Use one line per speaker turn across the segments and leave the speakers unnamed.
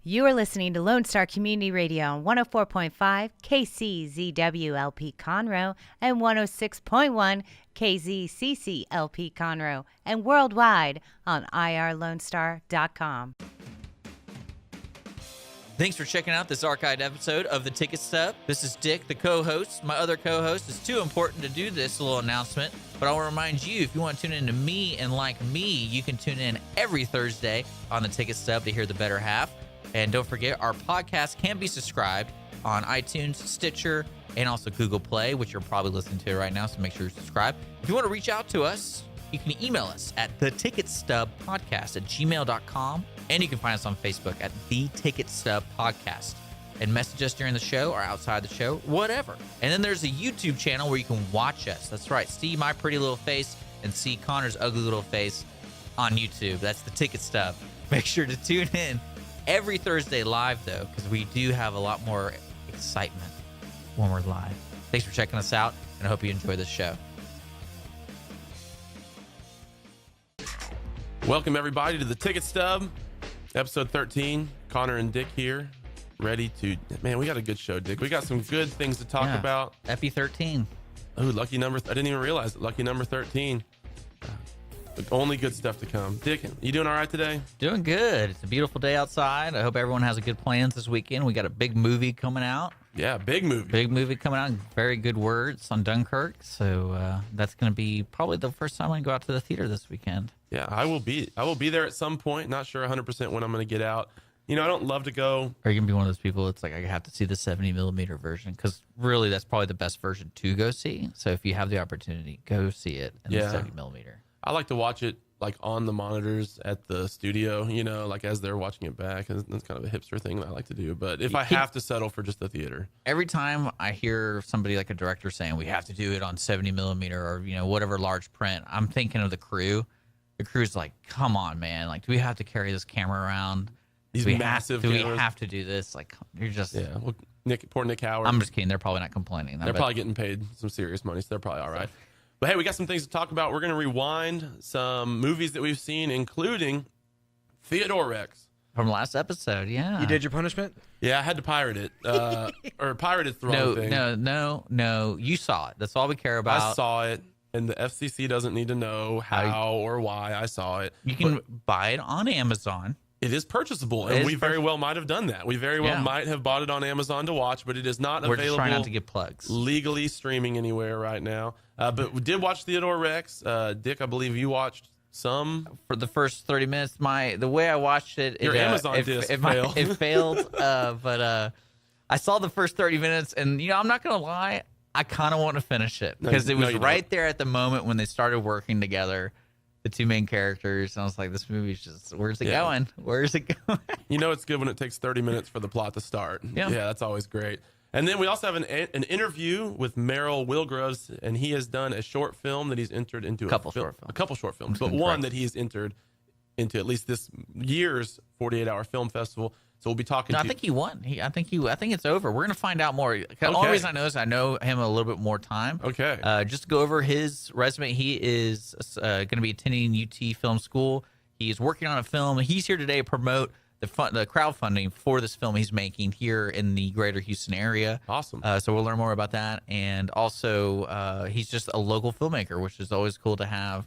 You are listening to Lone Star Community Radio on 104.5 KCZWLP Conroe and 106.1 KZCCLP Conroe and worldwide on irlonestar.com.
Thanks for checking out this archived episode of the Ticket Stub. This is Dick, the co-host. My other co-host is too important to do this little announcement, but I want to remind you, if you want to tune in to me and like me, you can tune in every Thursday on the Ticket Stub to hear the better half. And don't forget, our podcast can be subscribed on iTunes, Stitcher, and also Google Play, which you're probably listening to right now, so make sure you subscribe. If you want to reach out to us, you can email us at theticketstubpodcast@gmail.com, and you can find us on Facebook at The Ticket Stub Podcast. And message us during the show or outside the show, whatever. And then there's a YouTube channel where you can watch us. That's right, see my pretty little face and see Connor's ugly little face on YouTube. That's The Ticket Stub. Make sure to tune in every Thursday live, though, because we do have a lot more excitement when we're live. Thanks for checking us out, and I hope you enjoy this show.
Welcome, everybody, to the Ticket Stub, episode 13. Connor and Dick here, ready to... Man, we got a good show, Dick. We got some good things to talk about.
Epi 13.
Oh, lucky number... I didn't even realize it. Lucky number 13. Only good stuff to come. Dick, you doing all right today?
Doing good. It's a beautiful day outside. I hope everyone has a good plans this weekend. We got a big movie coming out.
Yeah, big movie.
Big movie coming out. Very good words on Dunkirk. So that's going to be probably the first time I go out to the theater this weekend.
Yeah, I will be there at some point. Not sure 100% when I'm going to get out. You know, I don't love to go.
Are you going to be one of those people that's like, I have to see the 70 millimeter version? Because really, that's probably the best version to go see. So if you have the opportunity, go see it in the 70 millimeter.
I like to watch it like on the monitors at the studio, you know, like as they're watching it back. That's kind of a hipster thing that I like to do. But if I have to settle for just the theater.
Every time I hear somebody like a director saying we have to do it on 70 millimeter or, you know, whatever large print, I'm thinking of the crew. The crew's like, come on, man. Like, do we have to carry this camera around?
These massive
cameras?
Do we
have to do this? Like, you're just...
Yeah, well, poor Nick Howard.
I'm just kidding. They're probably not complaining.
They're probably getting paid some serious money, so they're probably all right. But hey, we got some things to talk about. We're going to rewind some movies that we've seen, including Theodore Rex.
From last episode, yeah.
You did your punishment?
Yeah, I had to pirate it. Or pirated the wrong thing.
No. You saw it. That's all we care about.
I saw it, and the FCC doesn't need to know how or why I saw it.
You can buy it on Amazon.
It is purchasable, and we very well might have done that. We very well might have bought it on Amazon to watch, but it is not available.
We're just trying not to get plugs.
Legally streaming anywhere right now. But we did watch Theodore Rex. Dick, I believe you watched some.
For the first 30 minutes, the way I watched it...
Your Amazon disc failed.
It failed, but I saw the first 30 minutes, and, you know, I'm not going to lie, I kind of want to finish it, because it was right there at the moment when they started working together. The two main characters, and I was like, this movie's just, where's it going? Where's it going?
You know, it's good when it takes 30 minutes for the plot to start. Yeah, that's always great. And then we also have an interview with Merrill Wilgroves, and he has done a short film that he's entered into. A couple short films, but one that he's entered into at least this year's 48-hour film festival. So we'll be talking.
No, I think he won. I think it's over. We're gonna find out more. The only reason I know is I know him a little bit more time.
Okay.
Just to go over his resume. He is going to be attending UT Film School. He's working on a film. He's here today to promote the crowdfunding for this film he's making here in the greater Houston area.
Awesome.
So we'll learn more about that. And also, he's just a local filmmaker, which is always cool to have.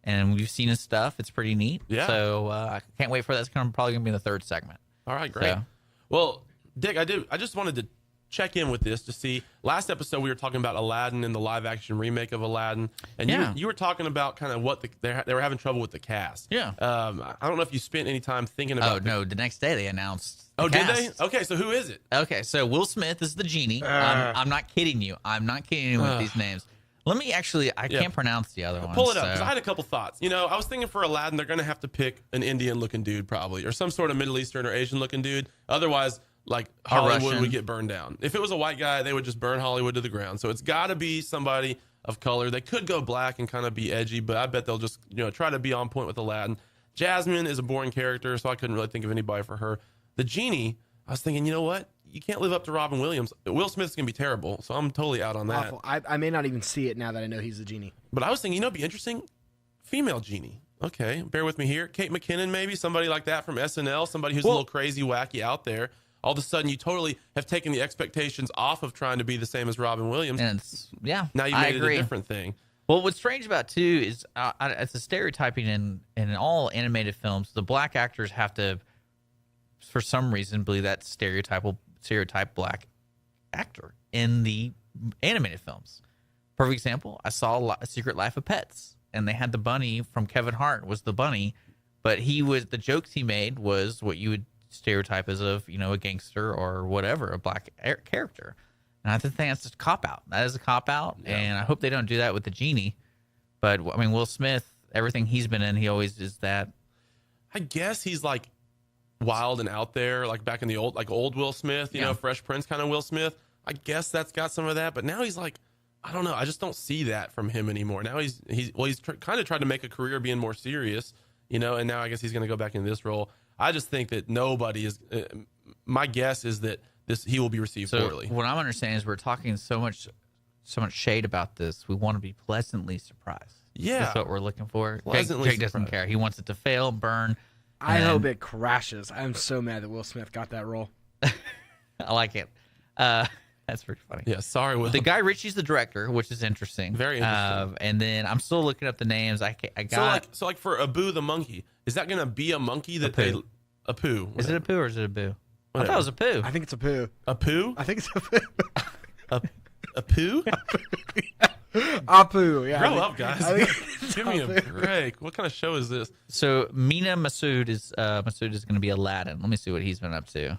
And we've seen his stuff. It's pretty neat.
Yeah.
So I can't wait for that. It's probably going to be in the third segment.
All right, great. So. Well, Dick, I just wanted to check in with this to see. Last episode we were talking about Aladdin and the live action remake of Aladdin, and you were talking about kind of what they were having trouble with the cast.
Yeah.
I don't know if you spent any time thinking about.
Oh no, the next day they announced.
Did they? Okay, so who is it?
Okay, so Will Smith is the genie. I'm not kidding you. I'm not kidding you with these names. Let me actually, I can't pronounce the other one.
Pull it up, because I had a couple thoughts. You know, I was thinking for Aladdin, they're going to have to pick an Indian-looking dude probably, or some sort of Middle Eastern or Asian-looking dude. Otherwise, like, Hollywood would get burned down. If it was a white guy, they would just burn Hollywood to the ground. So it's got to be somebody of color. They could go black and kind of be edgy, but I bet they'll just, you know, try to be on point with Aladdin. Jasmine is a boring character, so I couldn't really think of anybody for her. The genie, I was thinking, you know what? You can't live up to Robin Williams. Will Smith's going to be terrible, so I'm totally out on that.
Awful. I may not even see it now that I know he's the genie.
But I was thinking, you know, it'd be interesting. Female genie. Okay, bear with me here. Kate McKinnon, maybe somebody like that from SNL, somebody who's a little crazy, wacky out there. All of a sudden, you totally have taken the expectations off of trying to be the same as Robin Williams.
And
now you made it a different thing.
Well, what's strange about too is it's a stereotyping in all animated films. The black actors have to, for some reason, believe that stereotype black actor in the animated films. Perfect example, I saw A Secret Life of Pets, and they had the bunny from Kevin Hart was the bunny, but the jokes he made was what you would stereotype as a gangster or whatever, a black character. And I think that's just a cop-out. That is a cop-out, and I hope they don't do that with the genie. But, I mean, Will Smith, everything he's been in, he always is that.
I guess he's, like, wild and out there, like back in the old Will Smith, you know, Fresh Prince kind of Will Smith. I guess that's got some of that, but now he's like, I don't know. I just don't see that from him anymore. Now he's kind of tried to make a career being more serious, you know, and now I guess he's going to go back into this role. I just think that nobody is. My guess is that he will be received poorly.
What I'm understanding is we're talking so much shade about this. We want to be pleasantly surprised.
Yeah,
that's what we're looking for.
Pleasantly
Jake doesn't care. He wants it to fail, burn.
I hope it crashes. I'm so mad that Will Smith got that role.
I like it. That's pretty funny.
Yeah, sorry, Will.
The Guy Ritchie's the director, which is interesting.
Very interesting.
And then I'm still looking up the names. I got
so like for Abu the monkey, is that going to be a monkey that Apu.
Is it a poo or is it a boo?
Whatever.
I thought it was a poo.
I think it's a poo.
A poo?
I think it's a poo.
A poo?
Apu, yeah.
Grow up, guys. Give me a break. What kind of show is this?
So Mina Masood is going to be Aladdin. Let me see what he's been up to.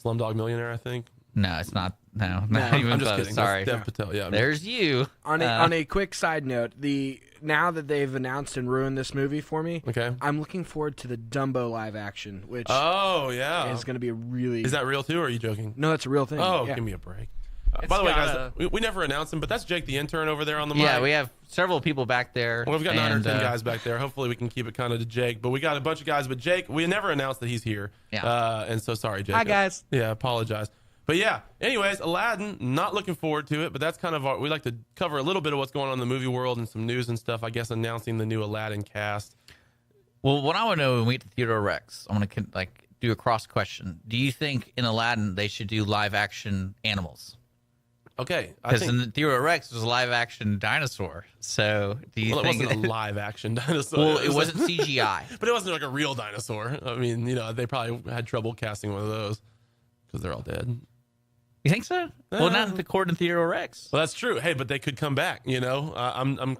Slumdog Millionaire, I think.
No, it's not. No, not even
I'm just
close.
kidding.
Sorry.
That's Dev Patel. Yeah.
There's you.
On a quick side note, now that they've announced and ruined this movie for me,
okay,
I'm looking forward to the Dumbo live action, which is going to be a really.
Is that real too, or are you joking?
No, it's a real thing.
Oh,
yeah.
give me a break. By the way, guys, we never announced him, but that's Jake the intern over there on the mic.
Yeah, we have several people back there.
Well, we've got 9 or 10 guys back there. Hopefully, we can keep it kind of to Jake. But we got a bunch of guys. But Jake, we never announced that he's here.
Yeah.
And so sorry, Jake.
Hi, guys.
Yeah, apologize. But yeah, anyways, Aladdin, not looking forward to it. But that's kind of we like to cover a little bit of what's going on in the movie world and some news and stuff. I guess announcing the new Aladdin cast.
Well, what I want to know when we get to Theodore Rex, I want to do a cross question. Do you think in Aladdin they should do live action animals?
Okay,
because in Theodore Rex was a live action dinosaur. So do you think
it wasn't a live action dinosaur?
Well, it wasn't CGI,
but it wasn't like a real dinosaur. I mean, you know, they probably had trouble casting one of those because they're all dead.
You think so? Well, not according to Theodore Rex.
Well, that's true. Hey, but they could come back. You know,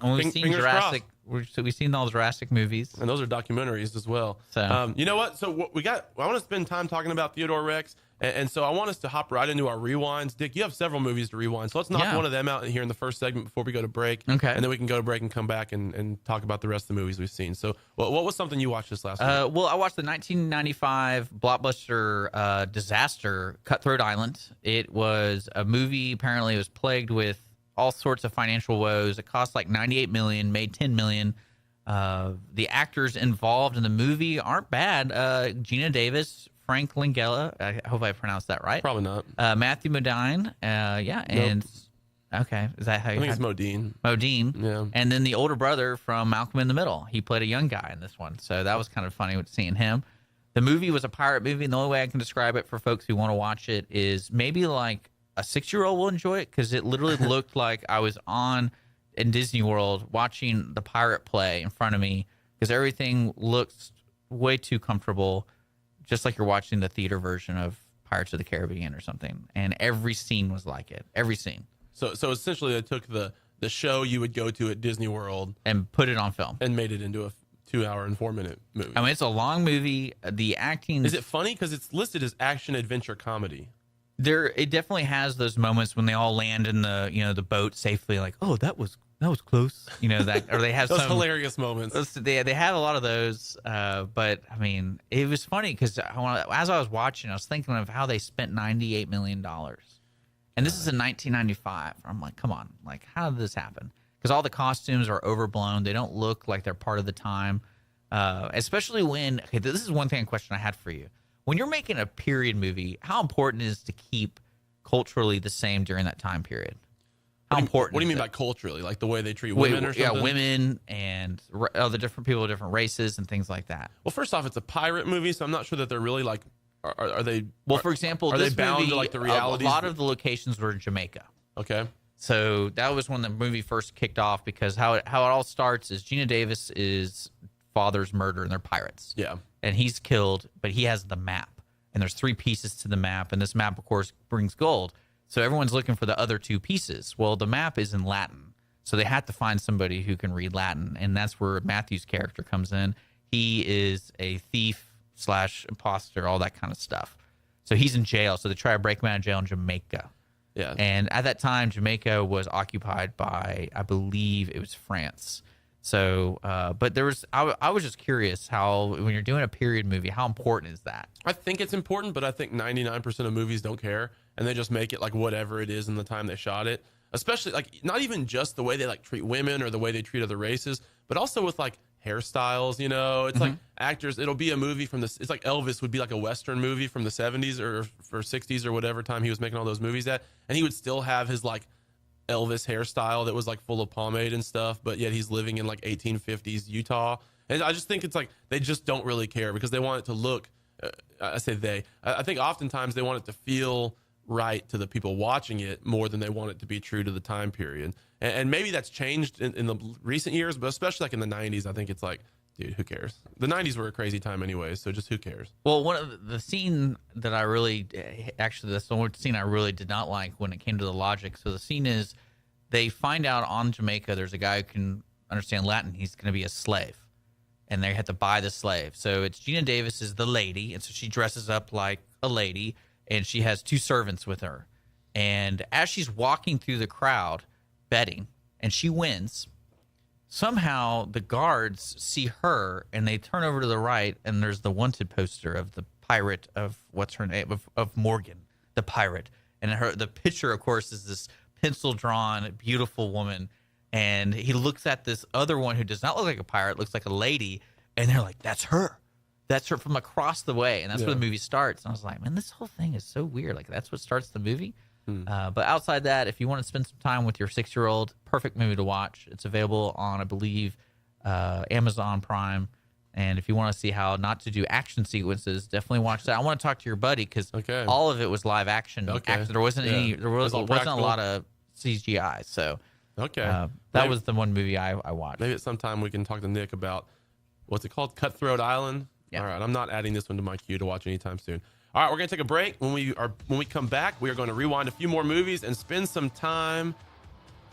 we've seen Jurassic. We've seen all the Jurassic movies,
and those are documentaries as well.
So
you know what? So what we got? I want to spend time talking about Theodore Rex, and so I want us to hop right into our rewinds. Dick, you have several movies to rewind, so let's knock one of them out here in the first segment before we go to break.
Okay,
and then we can go to break and come back and talk about the rest of the movies we've seen. So what was something you watched this last week?
Well, I watched the 1995 blockbuster disaster, Cutthroat Island. It was a movie. Apparently, it was plagued with all sorts of financial woes. It cost like $98 million, made $10 million. The actors involved in the movie aren't bad. Gina Davis, Frank Langella. I hope I pronounced that right.
Probably not.
Matthew Modine. And okay, is that how you?
I think it's Modine.
Modine.
Yeah.
And then the older brother from Malcolm in the Middle. He played a young guy in this one, so that was kind of funny seeing him. The movie was a pirate movie, and the only way I can describe it for folks who want to watch it is maybe like a 6-year-old will enjoy it because it literally looked like I was in Disney World watching the pirate play in front of me because everything looks way too comfortable, just like you're watching the theater version of Pirates of the Caribbean or something. And every scene was like it. Every scene.
So essentially, they took the show you would go to at Disney World
and put it on film
and made it into a 2-hour and 4-minute movie.
I mean, it's a long movie. The acting
is it funny because it's listed as action adventure comedy.
It definitely has those moments when they all land in the boat safely. Like, oh, that was close. You know that, or they have
those
some
hilarious moments.
They have a lot of those. But I mean, it was funny because as I was watching, I was thinking of how they spent $98 million, and this is in 1995. I'm like, come on, like how did this happen? Because all the costumes are overblown. They don't look like they're part of the time. Especially when this is one question I had for you. When you're making a period movie, how important is it to keep culturally the same during that time period? How important?
What do you mean by culturally? Like the way they treat women or something?
Yeah, women and other different people, different races and things like that.
Well, first off, it's a pirate movie, so I'm not sure that they're really like. Are they?
Well, for example,
are
this
they bound
movie,
to like the realities?
A lot of the locations were in Jamaica.
Okay.
So that was when the movie first kicked off, because how it all starts is Gina Davis's father's murder, and they're pirates.
Yeah.
And he's killed, but he has the map, and there's 3 pieces to the map, and this map, of course, brings gold. So everyone's looking for the other 2 pieces. Well, the map is in Latin, so they have to find somebody who can read Latin, and that's where Matthew's character comes in. He is a thief / imposter, all that kind of stuff. So he's in jail. So they try to break him out of jail in Jamaica.
Yeah.
And at that time, Jamaica was occupied by, I believe it was France. So, but there was, I was just curious how, when you're doing a period movie, how important is that?
I think it's important, but I think 99% of movies don't care, and they just make it like whatever it is in the time they shot it. Especially like not even just the way they like treat women or the way they treat other races, but also with like hairstyles, you know. It's like actors, it'll be a movie from this, it's like Elvis would be like a Western movie from the 70s or 60s or whatever time he was making all those movies at, and he would still have his like Elvis hairstyle that was like full of pomade and stuff, but yet he's living in like 1850s Utah. And I just think it's like they just don't really care because they want it to look, I think oftentimes they want it to feel right to the people watching it more than they want it to be true to the time period. And maybe that's changed in the recent years, but especially like in the 90s, I think it's like, dude, who cares? The 90s were a crazy time anyways, so just who cares?
Well, one of the scene that I really, actually, that's the one scene I really did not like when it came to the logic. So the scene is they find out on Jamaica there's a guy who can understand Latin. He's going to be a slave, and they have to buy the slave. So it's Gina Davis is the lady, and so she dresses up like a lady, and she has 2 servants with her. And as she's walking through the crowd betting, and she wins, somehow the guards see her, and they turn over to the right, and there's the wanted poster of the pirate of, what's her name, of Morgan, the pirate. And the picture, of course, is this pencil-drawn, beautiful woman. And he looks at this other one who does not look like a pirate, looks like a lady, and they're like, that's her. That's her from across the way. And that's where the movie starts. And I was like, man, this whole thing is so weird. Like, that's what starts the movie. But outside that, if you want to spend some time with your 6-year-old, perfect movie to watch. It's available on, I believe, Amazon Prime. And if you want to see how not to do action sequences, definitely watch that. I want to talk to your buddy because all of it was live action. There wasn't wasn't a lot of CGI. So that was the one movie I watched.
Maybe at some time we can talk to Nick about what's it called, Cutthroat Island. Yeah. All right, I'm not adding this one to my queue to watch anytime soon. All right, we're gonna take a break. When we come back, we are going to rewind a few more movies and spend some time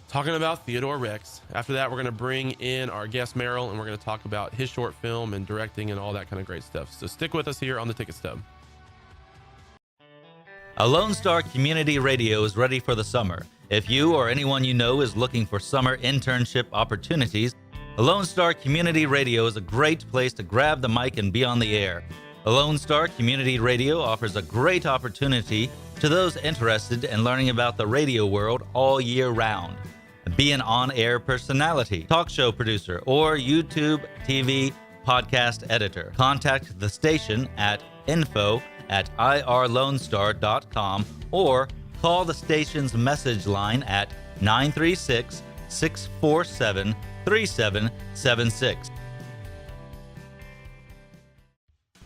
talking about Theodore Rex. After that, we're gonna bring in our guest Merrill, and we're gonna talk about his short film and directing and all that kind of great stuff. So stick with us here on the Ticket Stub.
A Lone Star Community Radio is ready for the summer. If you or anyone you know is looking for summer internship opportunities, a Lone Star Community Radio is a great place to grab the mic and be on the air. A Lone Star Community Radio offers a great opportunity to those interested in learning about the radio world all year round. Be an on-air personality, talk show producer, or YouTube, TV, podcast editor. Contact the station at info@irlonestar.com or call the station's message line at 936-647-3776.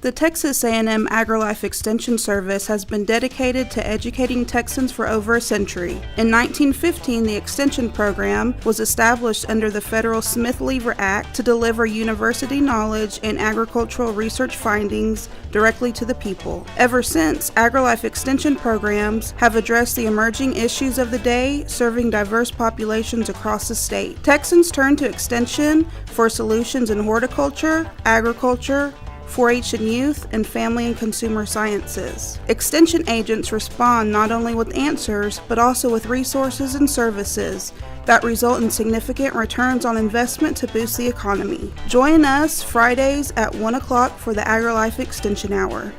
The Texas A&M AgriLife Extension Service has been dedicated to educating Texans for over a century. In 1915, the Extension Program was established under the federal Smith-Lever Act to deliver university knowledge and agricultural research findings directly to the people. Ever since, AgriLife Extension programs have addressed the emerging issues of the day, serving diverse populations across the state. Texans turn to Extension for solutions in horticulture, agriculture, 4-H and youth, and family and consumer sciences. Extension agents respond not only with answers, but also with resources and services that result in significant returns on investment to boost the economy. Join us Fridays at 1 o'clock for the AgriLife Extension Hour.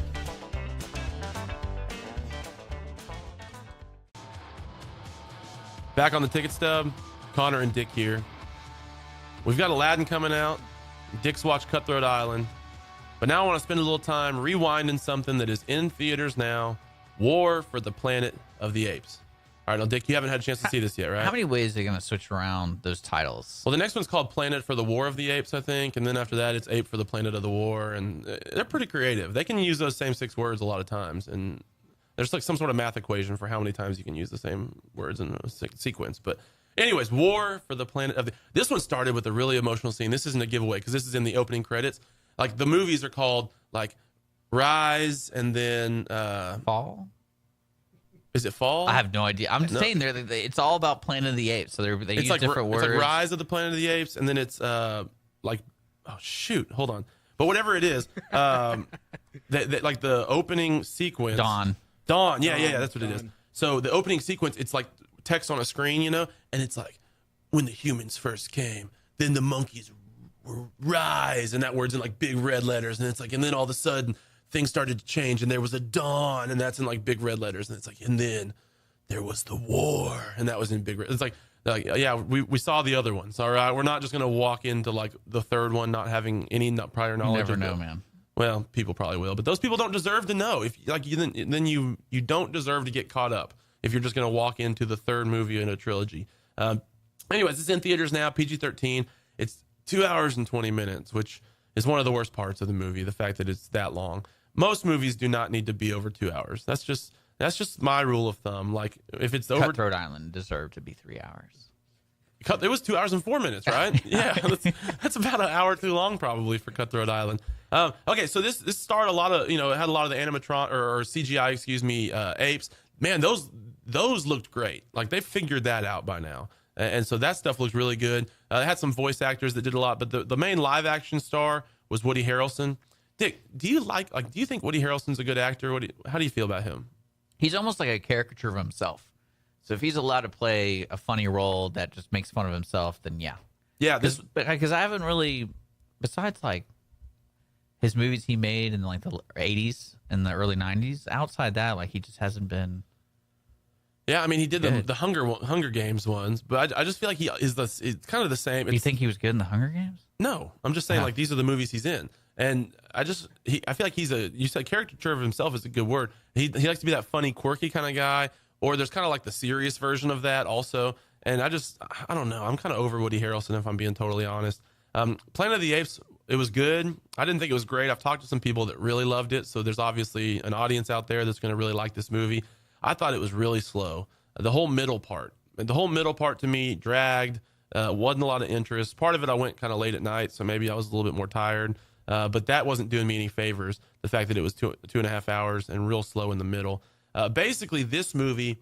Back on the Ticket Stub, Connor and Dick here. We've got Aladdin coming out. Dick's watched Cutthroat Island. But now I want to spend a little time rewinding something that is in theaters now, War for the Planet of the Apes. All right, now, Dick, you haven't had a chance to see this yet, right?
How many ways are they going to switch around those titles?
Well, the next one's called Planet for the War of the Apes, I think. And then after that, it's Ape for the Planet of the War. And they're pretty creative. They can use those same 6 words a lot of times. And there's like some sort of math equation for how many times you can use the same words in a sequence. But anyways, War for the Planet of the... This one started with a really emotional scene. This isn't a giveaway because this is in the opening credits. Like the movies are called like Rise and then...
Fall?
Is it Fall?
I have no idea. I'm just saying it's all about Planet of the Apes. So they use
like,
different words.
It's like Rise of the Planet of the Apes, and then it's like, oh shoot, hold on. But whatever it is, like the opening sequence.
Dawn.
Yeah, that's what it is. So the opening sequence, it's like text on a screen, you know, and it's like when the humans first came, then the monkeys rise, and that word's in like big red letters, and it's like, and then all of a sudden things started to change, and there was a dawn, and that's in like big red letters, and it's like, and then there was the war, and that was in big red. It's like yeah, we saw the other ones. All right, we're not just gonna walk into like the third one not having any prior knowledge.
You never know, man.
Well, people probably will, but those people don't deserve to know. If like then you don't deserve to get caught up if you're just gonna walk into the third movie in a trilogy. Anyways, it's in theaters now, PG-13. It's 2 hours and 20 minutes, which is one of the worst parts of the movie, the fact that it's that long. Most movies do not need to be over 2 hours. That's just my rule of thumb. Like if it's over,
Cutthroat Island deserved to be 3 hours.
It was 2 hours and 4 minutes, right? Yeah, that's about an hour too long probably for Cutthroat Island. Okay, so this starred a lot of, it had a lot of the animatron or CGI, apes. Man, those looked great. Like they figured that out by now. And so that stuff looks really good. It had some voice actors that did a lot, but the main live action star was Woody Harrelson. Dick, do you think Woody Harrelson's a good actor? How do you feel about him?
He's almost like a caricature of himself. So if he's allowed to play a funny role that just makes fun of himself, then yeah.
Yeah,
because I haven't really, besides like his movies he made in like the 80s and the early 90s, outside that, like he just hasn't been.
Yeah, I mean, he did the Hunger Games ones, but I just feel like he is it's kind of the same.
You think he was good in the Hunger Games?
No, I'm just saying like these are the movies he's in. And I feel like you said caricature of himself is a good word. He likes to be that funny, quirky kind of guy, or there's kind of like the serious version of that also. And I don't know. I'm kind of over Woody Harrelson if I'm being totally honest. Planet of the Apes, it was good. I didn't think it was great. I've talked to some people that really loved it. So there's obviously an audience out there that's going to really like this movie. I thought it was really slow. The whole middle part to me dragged, wasn't a lot of interest. Part of it, I went kind of late at night. So maybe I was a little bit more tired. But that wasn't doing me any favors. The fact that it was 2.5 hours and real slow in the middle. Basically, this movie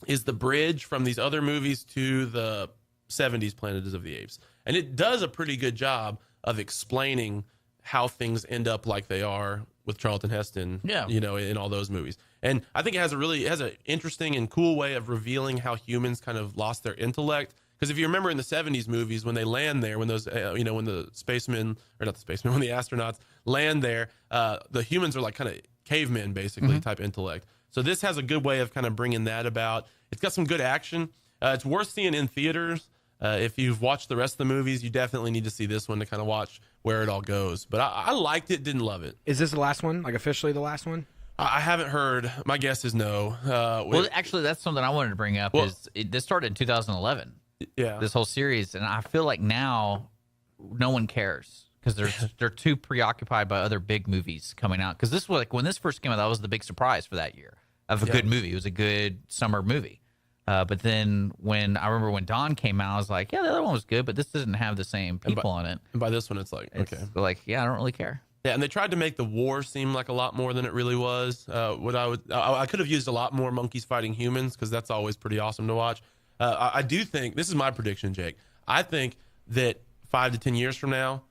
is the bridge from these other movies to the 70s Planet of the Apes. And it does a pretty good job of explaining how things end up like they are with Charlton Heston, in all those movies. And I think it has an interesting and cool way of revealing how humans kind of lost their intellect. Because if you remember in the 70s movies, when they land there, when those, when the when the astronauts land there, the humans are like kind of cavemen, basically, type intellect. So this has a good way of kind of bringing that about. It's got some good action. It's worth seeing in theaters. If you've watched the rest of the movies, you definitely need to see this one to kind of watch where it all goes. But I liked it, didn't love it.
Is this the last one? Like officially the last one?
I haven't heard. My guess is no.
Well, actually, that's something I wanted to bring up. This started in 2011.
Yeah,
this whole series, and I feel like now no one cares because they're too preoccupied by other big movies coming out. Because this was like when this first came out, that was the big surprise for that year of a good movie. It was a good summer movie. But then when Dawn came out, I was like, yeah, the other one was good, but this doesn't have the same people in it.
And by this one, it's like, okay,
like, yeah, I don't really care.
Yeah, and they tried to make the war seem like a lot more than it really was. I could have used a lot more monkeys fighting humans because that's always pretty awesome to watch. I do think, this is my prediction, Jake. I think that 5 to 10 years from now,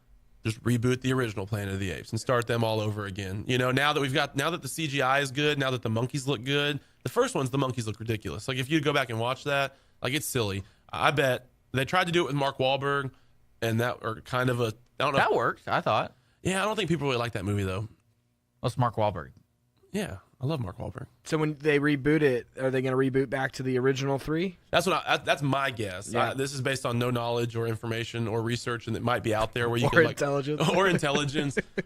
just reboot the original Planet of the Apes and start them all over again. Now that the CGI is good, now that the monkeys look good. The first ones, the monkeys look ridiculous. Like if you go back and watch that, like it's silly. I bet they tried to do it with Mark Wahlberg, and that or kind of I don't know.
That worked, I thought.
Yeah, I don't think people really like that movie though.
What's Mark Wahlberg?
Yeah, I love Mark Wahlberg.
So when they reboot it, are they going to reboot back to the original 3?
That's my guess.
Yeah.
This is based on no knowledge or information or research, and it might be out there where you
can
intelligence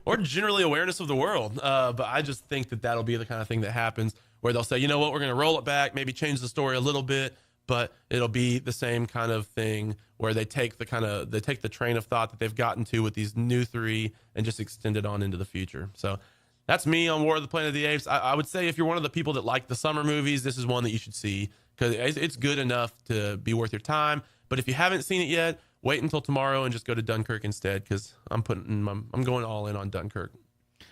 or generally awareness of the world. But I just think that'll be the kind of thing that happens. where they'll say, you know what, we're going to roll it back, maybe change the story a little bit, but it'll be the same kind of thing where they take the train of thought that they've gotten to with these new 3 and just extend it on into the future. So that's me on War of the Planet of the Apes. I would say if you're one of the people that like the summer movies, this is one that you should see because it's good enough to be worth your time. But if you haven't seen it yet, wait until tomorrow and just go to Dunkirk instead because I'm going all in on Dunkirk.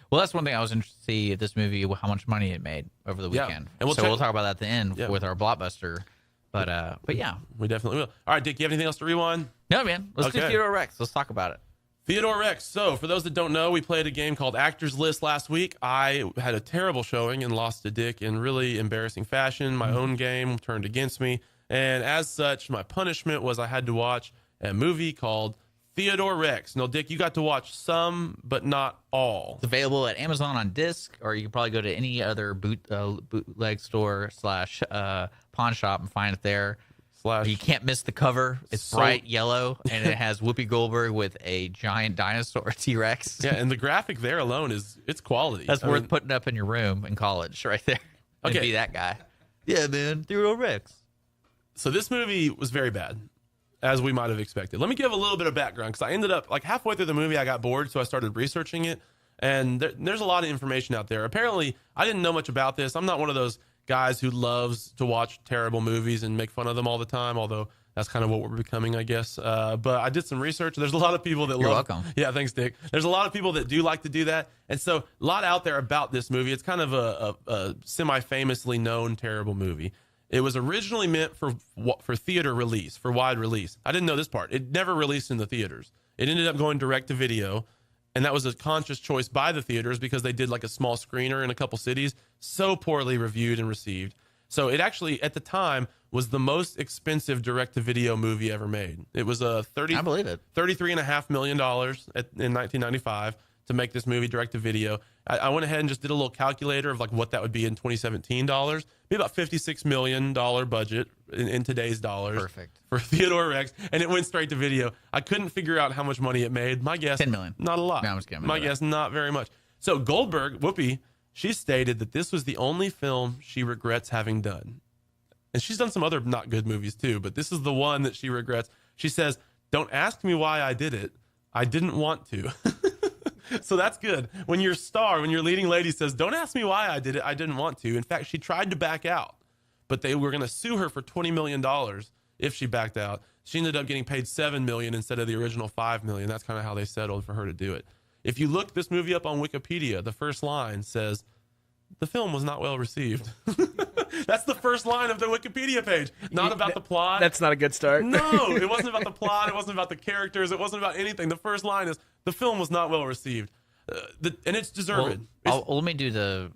Well, that's one thing I was interested to see at this movie, how much money it made over the weekend.
And
we'll talk about that at the end with our blockbuster. But yeah.
We definitely will. All right, Dick, you have anything else to rewind?
No, man. Let's do Theodore Rex. Let's talk about it.
Theodore Rex. So, for those that don't know, we played a game called Actors List last week. I had a terrible showing and lost to Dick in really embarrassing fashion. My own game turned against me. And as such, my punishment was I had to watch a movie called Theodore Rex. Now, Dick, you got to watch some, but not all.
It's available at Amazon on disc, or you can probably go to any other bootleg store / pawn shop and find it there. You can't miss the cover. It's bright yellow, and it has Whoopi Goldberg with a giant dinosaur T-Rex.
Yeah, and the graphic there alone it's quality.
That's worth putting up in your room in college right there. And be that guy. Yeah, man. Theodore Rex.
So this movie was very bad, as we might have expected. Let me give a little bit of background, because I ended up, like halfway through the movie, I got bored, so I started researching it. And there's a lot of information out there. Apparently, I didn't know much about this. I'm not one of those guys who loves to watch terrible movies and make fun of them all the time, although that's kind of what we're becoming, I guess. But I did some research. There's a lot of people that
You're welcome.
Yeah, thanks, Dick. There's a lot of people that do like to do that. And so a lot out there about this movie. It's kind of a semi-famously known terrible movie. It was originally meant for theater release, for wide release. I didn't know this part. It never released in the theaters. It ended up going direct to video. And that was a conscious choice by the theaters because they did like a small screener in a couple cities, so poorly reviewed and received. So it actually, at the time, was the most expensive direct-to-video movie ever made. It was $33.5 million in 1995 to make this movie direct-to-video. I went ahead and just did a little calculator of like what that would be in 2017 dollars. Be about $56 million budget in today's dollars.
Perfect.
For Theodore Rex, and it went straight to video. I couldn't figure out how much money it made. My guess,
$10 million.
Not a lot.
No, I'm just kidding.
My guess, not very much. So Goldberg, Whoopi, she stated that this was the only film she regrets having done. And she's done some other not good movies too, but this is the one that she regrets. She says, "Don't ask me why I did it. I didn't want to." So that's good. When your leading lady says, "Don't ask me why I did it. I didn't want to." In fact, she tried to back out, but they were going to sue her for $20 million if she backed out. She ended up getting paid $7 million instead of the original $5 million. That's kind of how they settled for her to do it. If you look this movie up on Wikipedia, the first line says, "The film was not well received." That's the first line of the Wikipedia page. Not about the plot.
That's not a good start.
No, it wasn't about the plot. It wasn't about the characters. It wasn't about anything. The first line is, "The film was not well received." And it's deserved.
Let me do the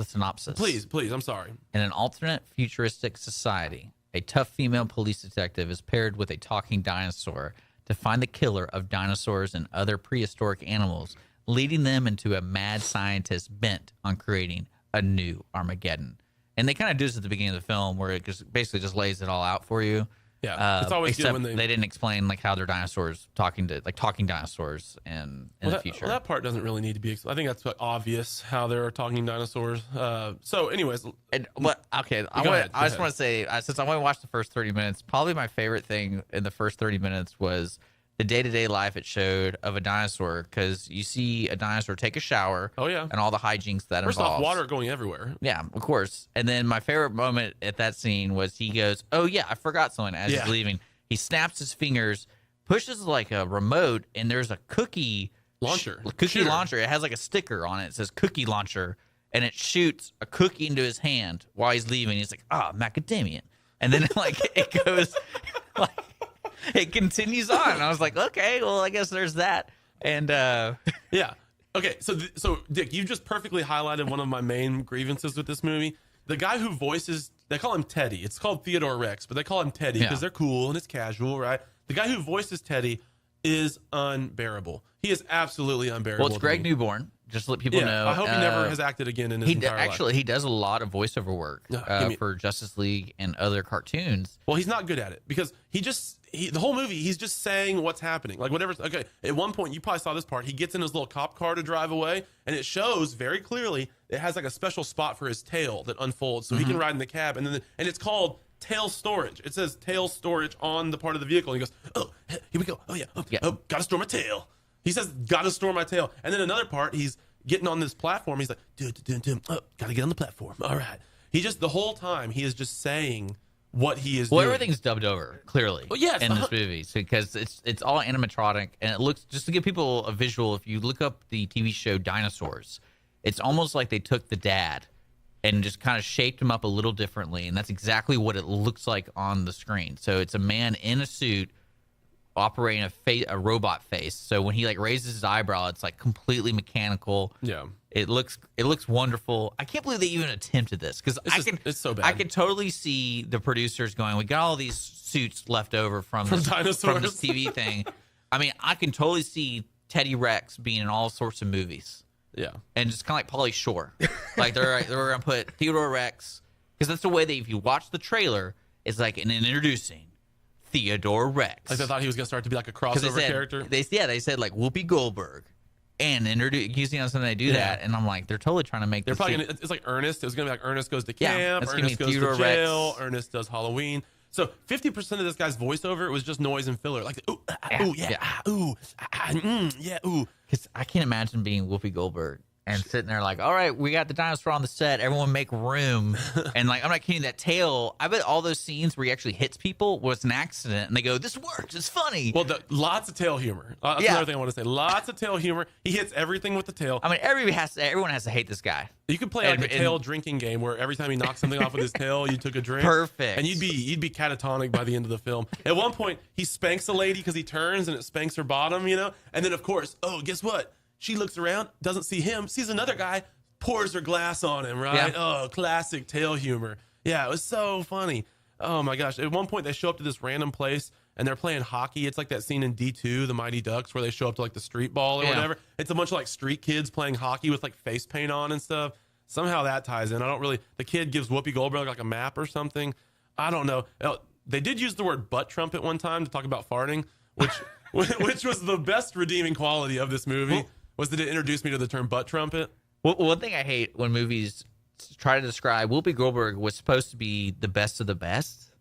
synopsis.
Please, I'm sorry.
In an alternate futuristic society, a tough female police detective is paired with a talking dinosaur to find the killer of dinosaurs and other prehistoric animals, leading them into a mad scientist bent on creating a new Armageddon. And they kind of do this at the beginning of the film where it basically just lays it all out for you.
Yeah, it's always good when
they didn't explain like how they're dinosaurs talking dinosaurs in the future.
Well, that part doesn't really need to be explained. I think that's obvious how they're talking dinosaurs. So, anyways,
I just want to say, since I only watched the first 30 minutes, probably my favorite thing in the first 30 minutes was the day-to-day life it showed of a dinosaur, because you see a dinosaur take a shower.
Oh, yeah.
And all the hijinks that
First
involves.
off, water going everywhere.
Yeah, of course. And then my favorite moment at that scene was he goes, "Oh, yeah, I forgot something," as he's leaving. He snaps his fingers, pushes like a remote, and there's a cookie
launcher.
Launcher. It has like a sticker on it. It says cookie launcher, and it shoots a cookie into his hand while he's leaving. He's like, macadamia. And then it goes like... It continues on. And I was like, okay, well, I guess there's that. And
yeah. Okay, so Dick, you just perfectly highlighted one of my main grievances with this movie. The guy who voices, they call him Teddy. It's called Theodore Rex, but they call him Teddy because they're cool and it's casual, right? The guy who voices Teddy is unbearable. He is absolutely unbearable.
Well, it's Greg Newborn. Just to let people know.
I hope he never has acted again in his entire life.
Actually, he does a lot of voiceover work for Justice League and other cartoons.
Well, he's not good at it because the whole movie, he's just saying what's happening. Like whatever. Okay, at one point, you probably saw this part. He gets in his little cop car to drive away, and it shows very clearly it has like a special spot for his tail that unfolds, so he can ride in the cab, and it's called tail storage. It says tail storage on the part of the vehicle. And he goes, "Oh, here we go. Oh yeah. Oh, gotta store my tail." He says, "Gotta store my tail." And then another part, he's getting on this platform. He's like, oh, gotta get on the platform. All right. The whole time, he is just saying what he is doing.
Everything's dubbed over, clearly, in this movie. Because it's all animatronic, and it looks, just to give people a visual, if you look up the TV show Dinosaurs, it's almost like they took the dad and just kind of shaped him up a little differently, and that's exactly what it looks like on the screen. So it's a man in a suit operating a robot face. So when he like raises his eyebrow, it's like completely mechanical.
Yeah,
it looks wonderful. I can't believe they even attempted this, because
it's so bad.
I can totally see the producers going, "We got all these suits left over from this TV thing." I mean, I can totally see Teddy Rex being in all sorts of movies.
Yeah,
and just kind of like Pauly Shore, like they're gonna put Theodore Rex, because that's the way that if you watch the trailer, it's like an introducing Theodore Rex.
Like they thought he was gonna start to be like a crossover character.
They said like Whoopi Goldberg, and using something they do that, and I'm like, they're totally trying to make.
They're probably it's like Ernest. It was gonna be like Ernest goes to camp, Ernest goes to jail, Rex. Ernest does Halloween. So 50% of this guy's voiceover was just noise and filler, like ooh, ooh, yeah, ooh.
Because I can't imagine being Whoopi Goldberg and sitting there like, "All right, we got the dinosaur on the set. Everyone make room." And like, I'm not kidding, that tail, I bet all those scenes where he actually hits people was an accident. And they go, "This works. It's funny."
Well, lots of tail humor. That's another thing I want to say. Lots of tail humor. He hits everything with the tail.
I mean, everyone has to hate this guy.
You could play like a tail drinking game where every time he knocks something off with his tail, you took a drink.
Perfect.
And you'd be catatonic by the end of the film. At one point, he spanks a lady because he turns and it spanks her bottom, And then, of course, guess what? She looks around, doesn't see him, sees another guy, pours her glass on him, right? Yeah. Oh, classic tail humor. Yeah, it was so funny. Oh, my gosh. At one point, they show up to this random place, and they're playing hockey. It's like that scene in D2, The Mighty Ducks, where they show up to, like, the street ball or whatever. It's a bunch of, like, street kids playing hockey with, like, face paint on and stuff. Somehow that ties in. The kid gives Whoopi Goldberg, like, a map or something. I don't know. They did use the word butt trumpet one time to talk about farting, which was the best redeeming quality of this movie. Was that it introduced me to the term butt trumpet?
Well, one thing I hate when movies try to describe, Whoopi Goldberg was supposed to be the best of the best.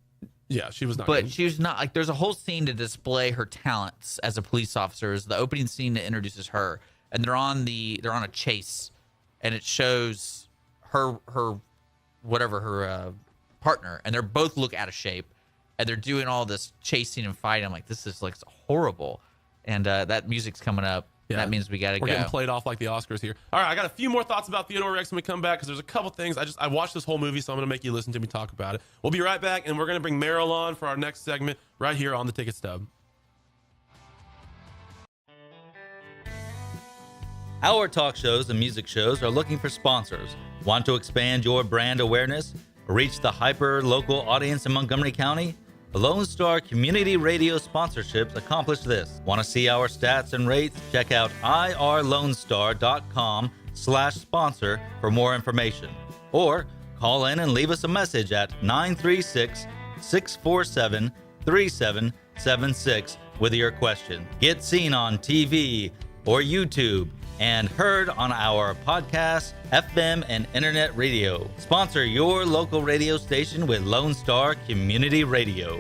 Yeah, she was not.
But she was not. Like, there's a whole scene to display her talents as a police officer. It's the opening scene that introduces her, and they're on a chase, and it shows her partner, and they both look out of shape, and they're doing all this chasing and fighting. I'm like, this is like horrible, and that music's coming up. Yeah, that means we got to go.
We're getting played off like the Oscars here. All right, I got a few more thoughts about Theodore Rex when we come back, because there's a couple things. I watched this whole movie, so I'm going to make you listen to me talk about it. We'll be right back, and we're going to bring Meryl on for our next segment right here on the Ticket Stub.
Our talk shows and music shows are looking for sponsors. Want to expand your brand awareness? Reach the hyper-local audience in Montgomery County? Lone Star Community Radio sponsorships accomplish this. Want to see our stats and rates? Check out irlonestar.com/sponsor for more information. Or call in and leave us a message at 936-647-3776 with your question. Get seen on TV or YouTube and heard on our podcast, FM, and internet radio. Sponsor your local radio station with Lone Star Community Radio.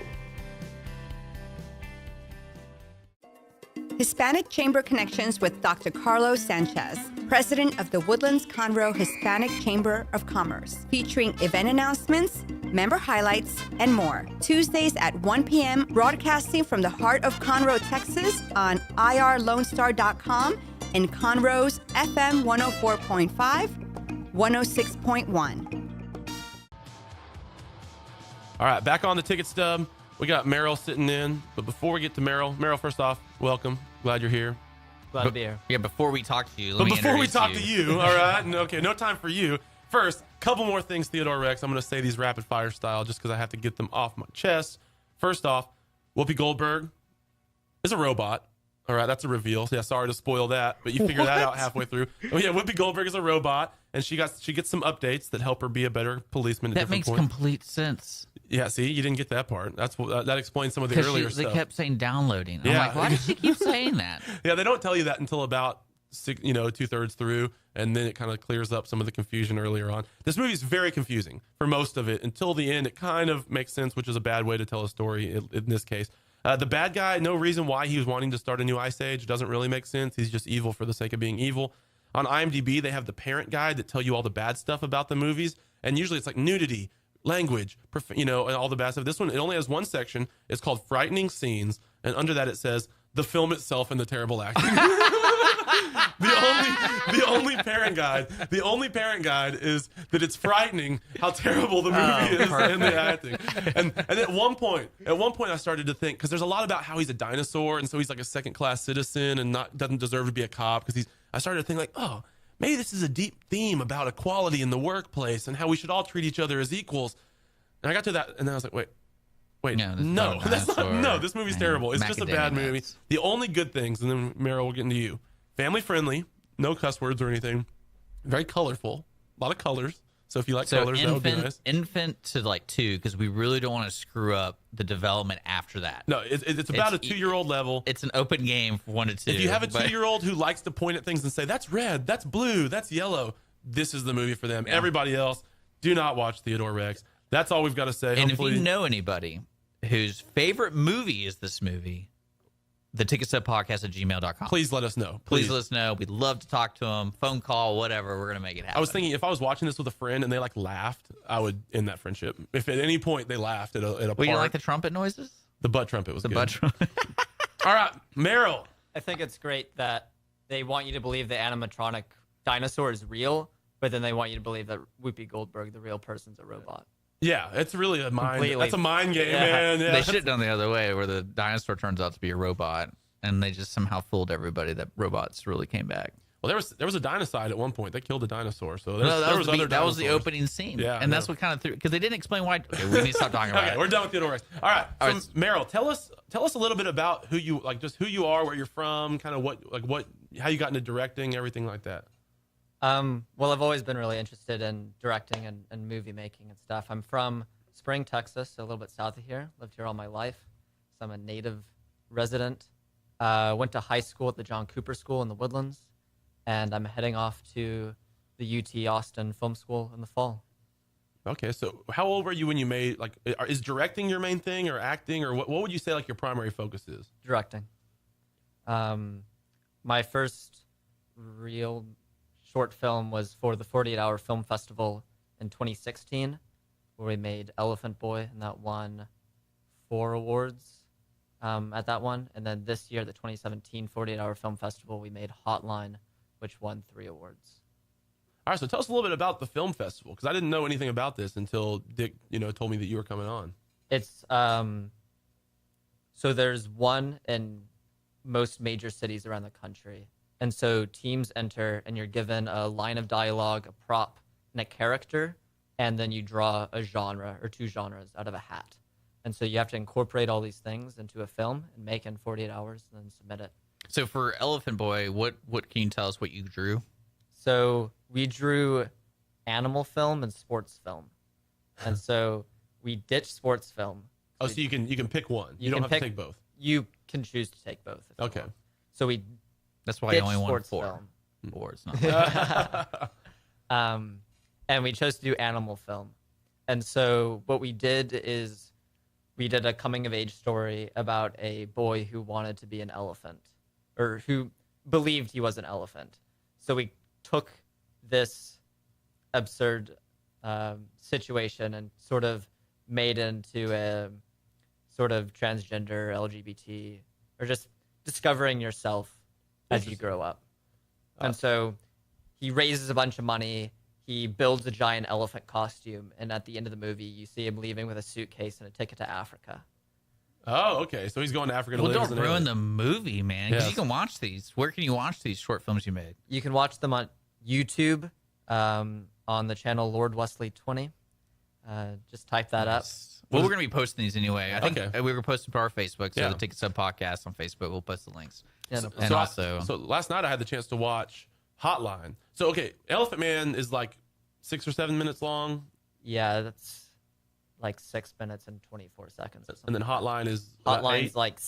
Hispanic Chamber Connections with Dr. Carlos Sanchez, President of the Woodlands Conroe Hispanic Chamber of Commerce, featuring event announcements, member highlights, and more. Tuesdays at 1 p.m., broadcasting from the heart of Conroe, Texas on irlonestar.com and Conroe's FM 104.5, 106.1.
All right, back on the Ticket Stub. We got Meryl sitting in. But before we get to Meryl, first off, welcome. Glad you're here.
Glad to be here. Yeah, before we talk to you,
to you, all right? Okay, no time for you. First, couple more things, Theodore Rex. I'm going to say these rapid fire style just because I have to get them off my chest. First off, Whoopi Goldberg is a robot. All right, that's a reveal. Yeah, sorry to spoil that, but you figure that out halfway through. Oh yeah, Whoopi Goldberg is a robot, and she gets some updates that help her be a better policeman. At
That
different
makes
points.
complete sense.
Yeah, see, you didn't get that part. That explains some of the earlier
They
stuff.
kept saying downloading. I'm
Yeah.
like, why does she keep saying that?
Yeah, they don't tell you that until about 2/3 through, and then it kind of clears up some of the confusion earlier on. This movie is very confusing for most of it. Until the end, it kind of makes sense, which is a bad way to tell a story in this case. The bad guy, no reason why he was wanting to start a new ice age. Doesn't really make sense. He's just evil for the sake of being evil. On IMDb, they have the parent guide that tell you all the bad stuff about the movies, and usually it's like nudity, language, and all the bad stuff. This one, it only has one section. It's called frightening scenes, and under that it says the film itself and the terrible acting. The only parent guide is that it's frightening how terrible the movie is and the acting. And at one point I started to think, because there's a lot about how he's a dinosaur, and so he's like a second-class citizen and doesn't deserve to be a cop, because I started to think like, oh, maybe this is a deep theme about equality in the workplace and how we should all treat each other as equals. And I got to that, and then I was like, wait, no, this movie's terrible. It's just a bad movie. The only good things, and then Meryl, we'll get into you. Family friendly, no cuss words or anything. Very colorful, a lot of colors. So if you like colors, that would be nice.
Infant to like 2, because we really don't want to screw up the development after that.
No, it's about a 2-year-old level.
It's an open game for 1 to 2.
If you have a 2-year-old who likes to point at things and say, that's red, that's blue, that's yellow, this is the movie for them. Yeah. Everybody else, do not watch Theodore Rex. That's all we've got to say.
And hopefully, if you know anybody whose favorite movie is this movie, theticketstubpodcast@gmail.com.
Please let us know.
Please let us know. We'd love to talk to them. Phone call, whatever. We're going to make it happen.
I was thinking, if I was watching this with a friend and they laughed, I would end that friendship. If at any point they laughed at a
well,
park.
You like the trumpet noises?
The butt trumpet was
the
good.
Butt trumpet.
All right, Meryl.
I think it's great that they want you to believe the animatronic dinosaur is real, but then they want you to believe that Whoopi Goldberg, the real person's a robot.
Yeah, it's really a mind.
Completely.
That's a mind game, man. Yeah.
They should have done the other way, where the dinosaur turns out to be a robot, and they just somehow fooled everybody that robots really came back.
Well, there was a dinocide at one point. They killed a dinosaur. So
that was the opening scene.
Yeah,
and that's what kind of threw, because they didn't explain why. Okay, we need to stop talking about
okay,
it.
We're done with Theodore Rex. All right, Meryl, tell us a little bit about who you just who you are, where you're from, kind of how you got into directing, everything like that.
Well, I've always been really interested in directing and movie making and stuff. I'm from Spring, Texas, a little bit south of here. Lived here all my life, so I'm a native resident. Went to high school at the John Cooper School in the Woodlands, and I'm heading off to the UT Austin Film School in the fall.
Okay, so how old were you when you made, is directing your main thing, or acting, or what would you say your primary focus is?
Directing. My first real short film was for the 48-Hour Film Festival in 2016, where we made Elephant Boy, and that won 4 awards at that one. And then this year, the 2017 48-Hour Film Festival, we made Hotline, which won 3 awards.
All right, so tell us a little bit about the film festival, because I didn't know anything about this until Dick, told me that you were coming on.
It's so there's one in most major cities around the country. And so teams enter, and you're given a line of dialogue, a prop, and a character, and then you draw a genre or 2 genres out of a hat. And so you have to incorporate all these things into a film and make it in 48 hours and then submit it.
So for Elephant Boy, what can you tell us what you drew?
So we drew animal film and sports film. And so we ditched sports film.
Oh, so you can pick one. You don't have to take both.
You can choose to take both.
Okay.
So we
That's why you only won
sports
4
film.
awards. Not
and we chose to do animal film. And so what we did is we did a coming-of-age story about a boy who wanted to be an elephant, or who believed he was an elephant. So we took this absurd situation and sort of made into a sort of transgender, LGBT, or just discovering yourself as you grow up. And so he raises a bunch of money. He builds a giant elephant costume, and at the end of the movie, you see him leaving with a suitcase and a ticket to Africa.
Oh, okay. So he's going to Africa to live.
Don't ruin the movie, man. Because
Yes.
you can watch these. Where can you watch these short films you made?
You can watch them on YouTube, on the channel Lord Wesley 20. Just type that up.
Well, we're going to be posting these anyway. I think
Okay.
we were posting to our Facebook, so
Yeah.
the Ticket Stub Podcast on Facebook. We'll post the links.
So last night I had the chance to watch Hotline. So okay, Elephant Man is like 6 or 7 minutes long.
Yeah, that's like 6 minutes and 24 seconds. Or something.
And then Hotline is
Hotline's like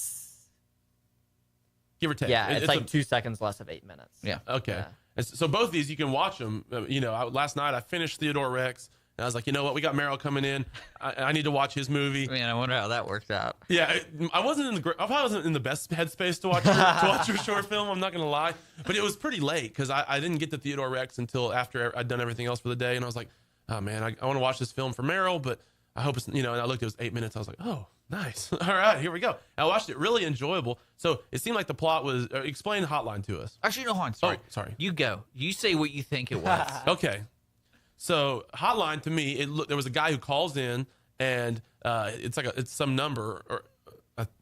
give or take.
Yeah, it's like 2 seconds less of 8 minutes.
Yeah.
Okay.
Yeah.
And so both of these you can watch them. Last night I finished Theodore Rex. And I was like, you know what? We got Merrill coming in. I need to watch his movie.
Man, I wonder how that worked out.
Yeah, I probably wasn't in the best headspace to watch your short film. I'm not gonna lie, but it was pretty late because I didn't get to Theodore Rex until after I'd done everything else for the day, and I was like, oh man, I want to watch this film for Merrill, but I hope it's And I looked, it was 8 minutes. I was like, oh, nice. All right, here we go. I watched it, really enjoyable. So it seemed like the plot was. Explain Hotline to us.
Actually, no, hold on. Sorry.
Oh, sorry.
You go. You say what you think it was.
Okay. So Hotline to me, there was a guy who calls in, and it's some number, or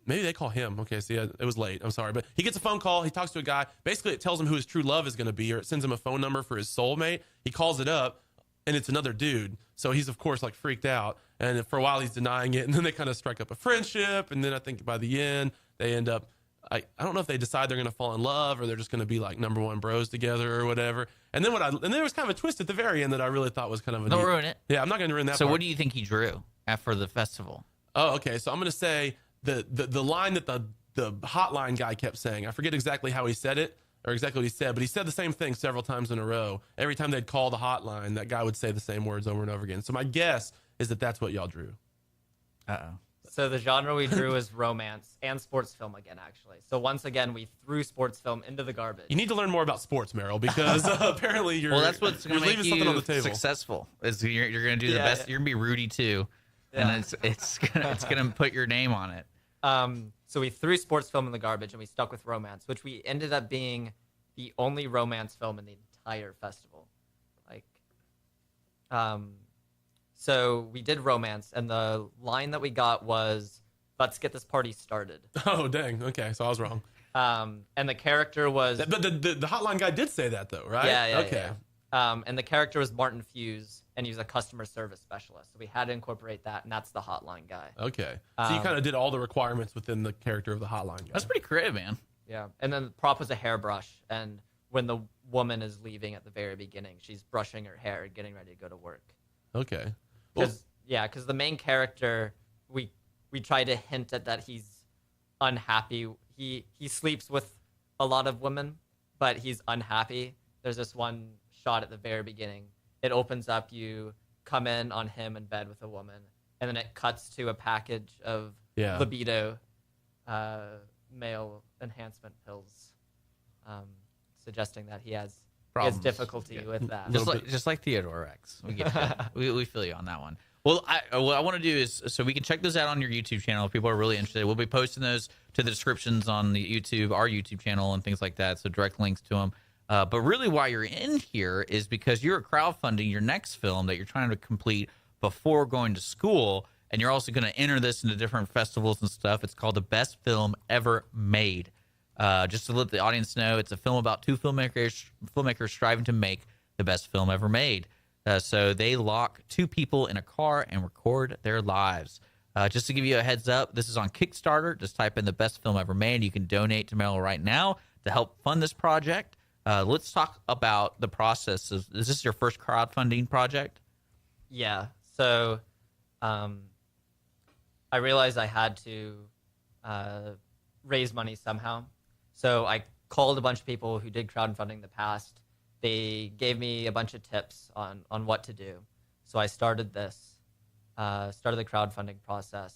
maybe they call him. Okay, see, it was late. I'm sorry, but he gets a phone call. He talks to a guy. Basically, it tells him who his true love is going to be, or it sends him a phone number for his soulmate. He calls it up, and it's another dude. So he's of course like freaked out, and for a while he's denying it, and then they kind of strike up a friendship, and then I think by the end they end up. I don't know if they decide they're going to fall in love or they're just going to be like number one bros together or whatever. And then there was kind of a twist at the very end that I really thought was kind of
Don't ruin it.
Yeah, I'm not going to ruin that.
So
part.
what do you think he drew for the festival?
Oh, okay. So I'm going to say the line that the Hotline guy kept saying. I forget exactly how he said it or exactly what he said, but he said the same thing several times in a row. Every time they'd call the hotline, that guy would say the same words over and over again. So my guess is that that's what y'all drew.
Uh-oh.
So the genre we drew is romance and sports film again, actually. So once again, we threw sports film into the garbage.
You need to learn more about sports, Merrill, because apparently
Well, that's what's going to make
something on the
you
table.
successful. Is you're going to do the best. You're going to be Rudy too, and it's going to put your name on it.
So we threw sports film in the garbage and we stuck with romance, which we ended up being the only romance film in the entire festival. So we did romance, and the line that we got was, "Let's get this party started."
Oh, dang. Okay, so I was wrong.
And the character was...
But the hotline guy did say that, though, right?
Yeah.
Okay.
And the character was Martin Fuse, and he was a customer service specialist. So we had to incorporate that, and that's the hotline guy.
Okay. So you kind of did all the requirements within the character of the hotline guy.
That's pretty creative, man.
Yeah. And then the prop was a hairbrush, and when the woman is leaving at the very beginning, she's brushing her hair and getting ready to go to work.
Okay.
Because the main character, we try to hint at that he's unhappy. He sleeps with a lot of women, but he's unhappy. There's this one shot at the very beginning. It opens up, you come in on him in bed with a woman, and then it cuts to a package of libido male enhancement pills, suggesting that he has difficulty with that.
Just like Theodore Rex. We get you. we feel you on that one. Well, what I want to do is so we can check those out on your YouTube channel if people are really interested. We'll be posting those to the descriptions on the our YouTube channel and things like that, so direct links to them. But really why you're in here is because you're crowdfunding your next film that you're trying to complete before going to school, and you're also going to enter this into different festivals and stuff. It's called The Best Film Ever Made. Just to let the audience know, it's a film about two filmmakers striving to make the best film ever made. So they lock two people in a car and record their lives. Just to give you a heads up, this is on Kickstarter. Just type in The Best Film Ever Made. You can donate to Merrill right now to help fund this project. Let's talk about the process. Is this your first crowdfunding project?
Yeah. So I realized I had to raise money somehow. So I called a bunch of people who did crowdfunding in the past. They gave me a bunch of tips on what to do. So I started the crowdfunding process,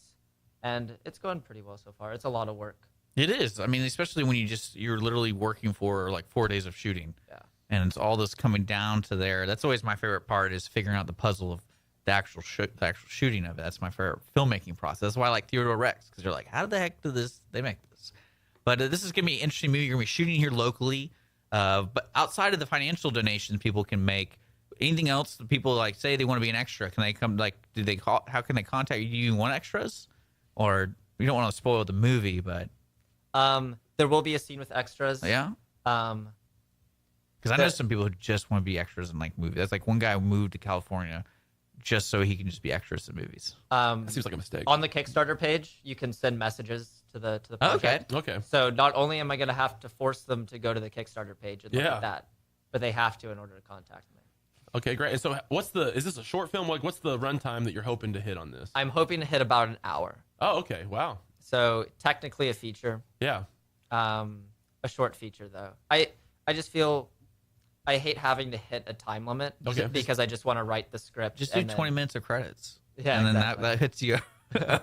and it's going pretty well so far. It's a lot of work.
It is. I mean, especially when you're literally working for like 4 days of shooting.
Yeah.
And it's all this coming down to there. That's always my favorite part, is figuring out the puzzle of the actual shooting of it. That's my favorite filmmaking process. That's why I like Theodore Rex, because you're like, how the heck did they make this? But this is going to be an interesting movie. You're going to be shooting here locally. But outside of the financial donations people can make, anything else that people like say they want to be an extra, can they come, like, how can they contact you? Do you want extras? Or you don't want to spoil the movie, but...
There will be a scene with extras.
Yeah? Because I know some people who just want to be extras in like movies. That's like one guy who moved to California just so he can just be extras in movies.
That seems like a mistake.
On the Kickstarter page, you can send messages to the project.
Okay.
So not only am I going to have to force them to go to the Kickstarter page and look
Yeah.
at that, but they have to in order to contact me.
Okay, great. And so is this a short film? Like, what's the runtime that you're hoping to hit on this?
I'm hoping to hit about an hour.
Oh, okay. Wow.
So technically a feature.
Yeah.
A short feature though. I just feel I hate having to hit a time limit because I just want to write the script.
Just do 20 minutes of credits.
Yeah,
and then
exactly.
that hits you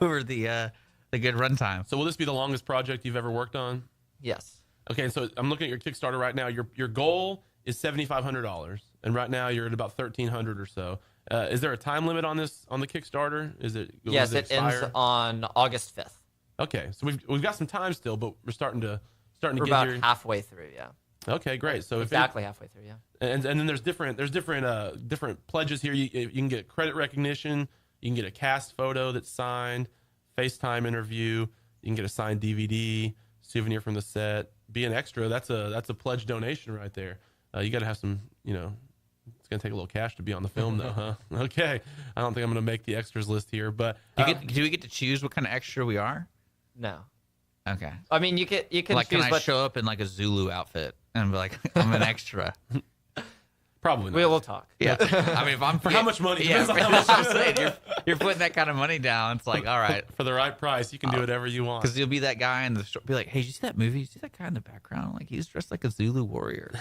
over the good runtime.
So will this be the longest project you've ever worked on?
Yes.
Okay, so I'm looking at your Kickstarter right now. Your goal is $7,500, and right now you're at about $1,300 or so. Is there a time limit on the Kickstarter?
Yes, it ends on August 5th.
Okay, so we've got some time still, but we're starting to
We're
get
about
here.
halfway through, yeah.
Okay, great. So
exactly halfway through, yeah.
And then there's different pledges here. You can get credit recognition. You can get a cast photo that's signed, FaceTime interview. You can get a signed DVD, souvenir from the set. Be an extra. That's a pledge donation right there. You got to have some. It's gonna take a little cash to be on the film, though, huh? Okay. I don't think I'm gonna make the extras list here, but
Do we get to choose what kind of extra we are?
No.
Okay.
I mean, you can
like,
choose
can I show up in like a Zulu outfit and be like, I'm an extra?
Probably not.
We'll talk.
Yeah. I mean, if I'm
For how much money?
Yeah,
Depends on
that's
how
what I'm
much.
saying. You're putting that kind of money down. It's like, all right.
For the right price, you can do whatever you want.
Because you'll be that guy in the store, be like, hey, did you see that movie? Did you see that guy in the background? Like, he's dressed like a Zulu warrior.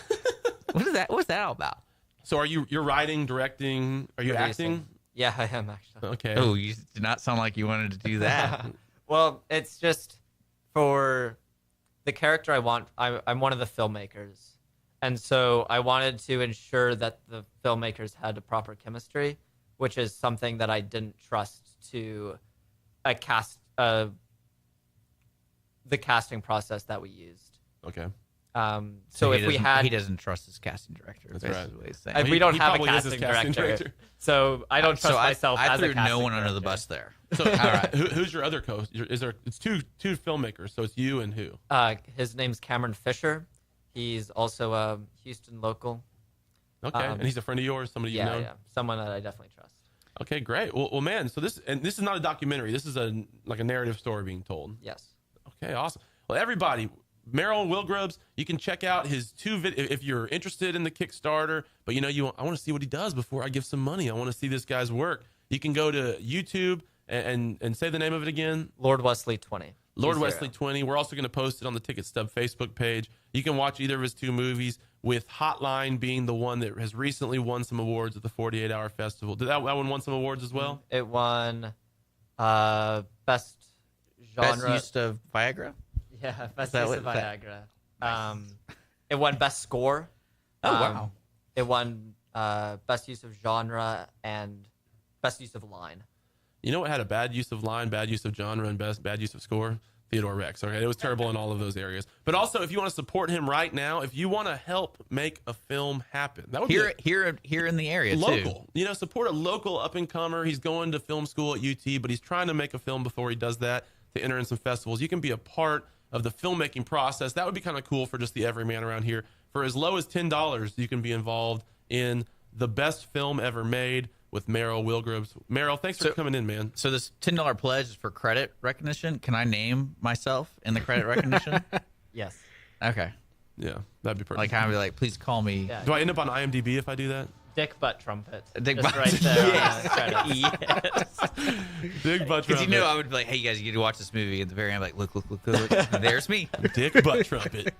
What's that all about?
So you're writing, directing? Are you acting?
Yeah, I am actually.
Okay.
Oh, you did not sound like you wanted to do that.
Well, it's just for the character I want. I'm one of the filmmakers, and so I wanted to ensure that the filmmakers had a proper chemistry, which is something that I didn't trust to the casting process that we used.
Okay.
So if
he doesn't trust his casting director.
That's right.
What he's saying.
We don't
he
have a
probably is his
casting director, so I don't trust myself
I
as a
threw
casting
no one under the
director.
bus there.
So, all right. Who's your other co-host? It's two filmmakers. So it's you and who?
His name's Cameron Fisher. He's also a Houston local.
Okay. And he's a friend of yours, somebody you know?
Yeah, someone that I definitely trust.
Okay, great. Well, man. So this is not a documentary. This is a narrative story being told.
Yes.
Okay, awesome. Well, everybody, Merrill Wilgrubs, you can check out his if you're interested in the Kickstarter, but I want to see what he does before I give some money. I want to see this guy's work. You can go to YouTube and say the name of it again.
Lord Wesley 20.
Lord Wesley 20. We're also going to post it on the Ticket Stub Facebook page. You can watch either of his two movies, with Hotline being the one that has recently won some awards at the 48 Hour Festival. Did that one won some awards as well?
It won best genre.
Best use of Viagra?
Yeah, best use of Viagra. It won best score.
Oh, wow.
It won best use of genre and best use of line.
You know what had a bad use of line, bad use of genre, and bad use of score? Theodore Rex. Okay, it was terrible in all of those areas. But also, if you want to support him right now, if you want to help make a film happen, that would be
here in the area
local.
too.
Support a local up and comer. He's going to film school at UT, but he's trying to make a film before he does that to enter in some festivals. You can be a part of the filmmaking process. That would be kind of cool for just the everyman around here. For as low as $10, you can be involved in the best film ever made with Merrill Wilgrubs. Merrill, thanks for coming in, man.
So this $10 pledge is for credit recognition. Can I name myself in the credit recognition?
Yes.
Okay.
Yeah, that'd be perfect.
Like, I'd be like, please call me.
Yeah.
Do I end up on IMDb if I do that?
Dick Butt Trumpet.
Dick
Just
Butt-
right there.
Yes.
Yes.
Big butt
Because
trumpet.
I would be like, hey, you guys, you get to watch this movie. At the very end, I'm like, look. There's me.
Dick butt trumpet.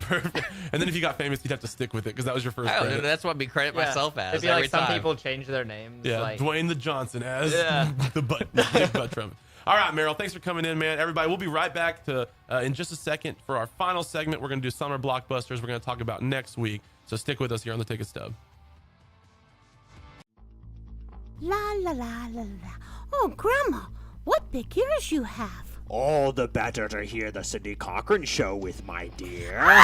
Perfect. And then if you got famous, you'd have to stick with it because that was your first
Oh,
credit.
that's what we credit myself as.
It'd be
every
like some
time.
people change their names.
Yeah,
like,
Dwayne the Johnson as
Yeah.
the Dick butt trumpet. All right, Merrill, thanks for coming in, man. Everybody, we'll be right back to in just a second for our final segment. We're going to do summer blockbusters. We're going to talk about next week. So stick with us here on the Ticket Stub.
La la la la la. Oh, Grandma, what big ears you have.
All the better to hear the Cindy Cochran Show with my dear.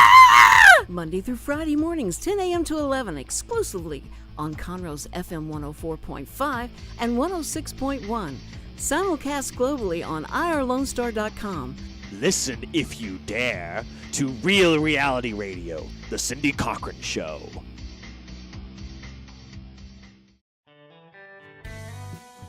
Monday through Friday mornings, 10 a.m. to 11, exclusively on Conroe's FM 104.5 and 106.1. Simulcast globally on irlonestar.com.
Listen, if you dare, to Real Reality Radio, the Cindy Cochran Show.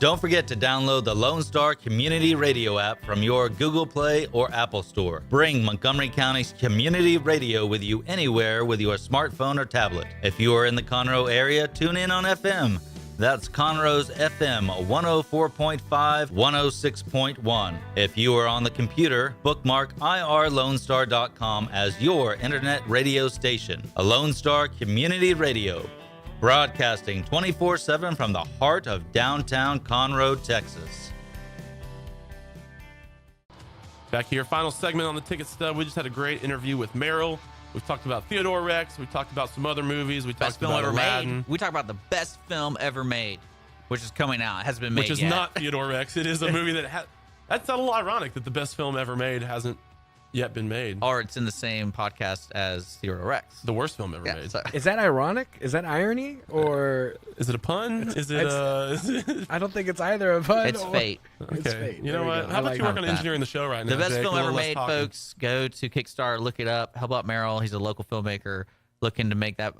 Don't forget to download the Lone Star Community Radio app from your Google Play or Apple Store. Bring Montgomery County's community radio with you anywhere with your smartphone or tablet. If you are in the Conroe area, tune in on FM. That's Conroe's FM 104.5, 106.1. If you are on the computer, bookmark irlonestar.com as your internet radio station. A Lone Star Community Radio, broadcasting 24/7 from the heart of downtown Conroe, Texas.
Back here, final segment on the Ticket Stub. We just had a great interview with Meryl. We've talked about Theodore Rex. We talked about some other movies. We talked about Aladdin.
Made. We talked about the best film ever made, which is coming out. It hasn't been made
yet. Which is not Theodore Rex. It is a movie that that's a little ironic that the best film ever made hasn't yet been made.
Or it's in the same podcast as Theodore Rex.
The worst film ever made.
So.
Is that ironic? Is that irony? Or
is it a pun? Is it
I don't think it's either a pun.
It's fate.
Okay.
It's fate.
You know what? How about you work on engineering the show right now?
The best
Jake?
film ever made, folks. Go to Kickstarter, look it up. Help out Merrill. He's a local filmmaker looking to make that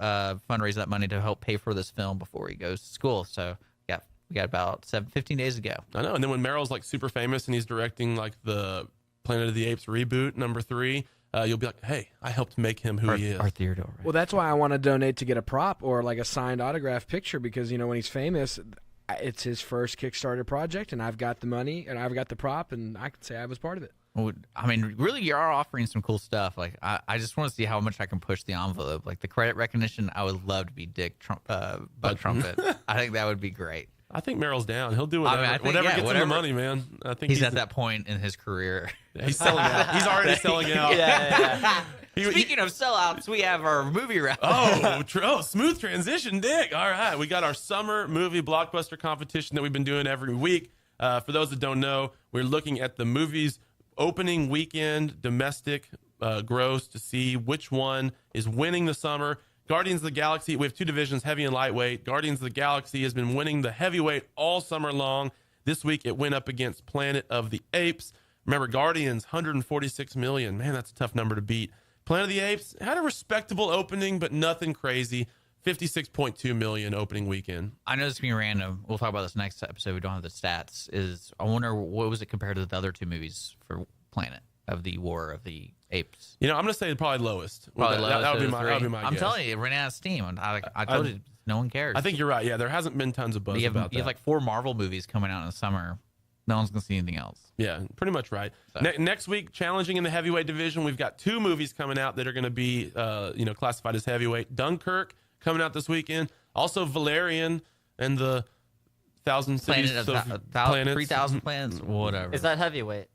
fundraise that money to help pay for this film before he goes to school. So yeah, we got about 15 days to go.
I know. And then when Merrill's like super famous and he's directing like the Planet of the Apes reboot #3, you'll be like, hey, I helped make him who he is.
Our Theodore. Right?
Well, that's why I want to donate to get a prop or like a signed autograph picture because, you know, when he's famous, it's his first Kickstarter project and I've got the money and I've got the prop and I can say I was part of it.
Well, I mean, really, you are offering some cool stuff. Like, I just want to see how much I can push the envelope. Like the credit recognition, I would love to be Dick Bud Trumpet. I think that would be great.
I think Merrill's down. He'll do whatever, whatever gets him the money, man. I think
he's at that point in his career.
He's selling out. He's already selling out.
Yeah. Speaking of sellouts, we have our movie round.
Smooth transition, Dick. All right, we got our summer movie blockbuster competition that we've been doing every week. For those that don't know, we're looking at the movies opening weekend domestic gross to see which one is winning the summer. Guardians of the Galaxy, we have two divisions, heavy and lightweight. Guardians of the Galaxy has been winning the heavyweight all summer long. This week it went up against Planet of the Apes. Remember, Guardians, 146 million. Man, that's a tough number to beat. Planet of the Apes had a respectable opening, but nothing crazy. 56.2 million opening weekend.
I know this is going to be random. We'll talk about this next episode. We don't have the stats. I wonder what was it compared to the other two movies for Planet of the War of the Apes?
You know, I'm going to say probably lowest.
Probably lowest.
That would be my
I'm
guess.
telling you, it ran out of steam. I told you, no one cares.
I think you're right. Yeah, there hasn't been tons of buzz about that.
You have like 4 Marvel movies coming out in the summer. No one's going to see anything else.
Yeah, pretty much right. So. Next week, challenging in the heavyweight division, we've got 2 movies coming out that are going to be classified as heavyweight. Dunkirk coming out this weekend. Also Valerian and the 1,000 Cities of Planets.
3,000 Planets, whatever.
Is that heavyweight?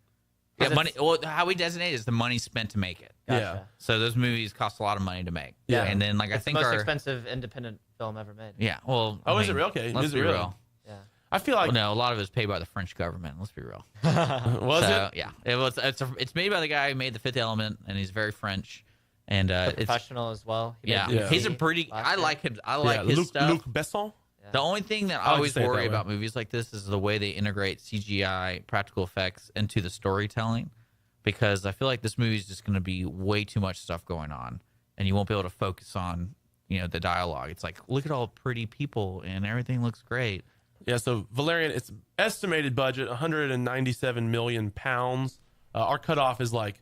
Yeah, money. Well, how we designate is the money spent to make it.
Gotcha.
Yeah.
So those movies cost a lot of money to make.
Yeah.
And then I
it's
think
the most expensive independent film ever made.
Yeah. Well.
Is it real? Okay.
Let's be real.
Yeah.
I feel like
no, a lot of it was paid by the French government. Let's be real.
Was it?
Yeah. It was. It's made by the guy who made The Fifth Element, and he's very French. And
it's professional as well.
He's a pretty. I like him. I like his stuff.
Luc Besson.
Yeah. The only thing that I always worry about movies like this is the way they integrate CGI, practical effects, into the storytelling. Because I feel like this movie is just going to be way too much stuff going on, and you won't be able to focus on, the dialogue. It's like, look at all pretty people, and everything looks great.
Yeah. So Valerian, it's estimated budget 197 million pounds. Our cutoff is like,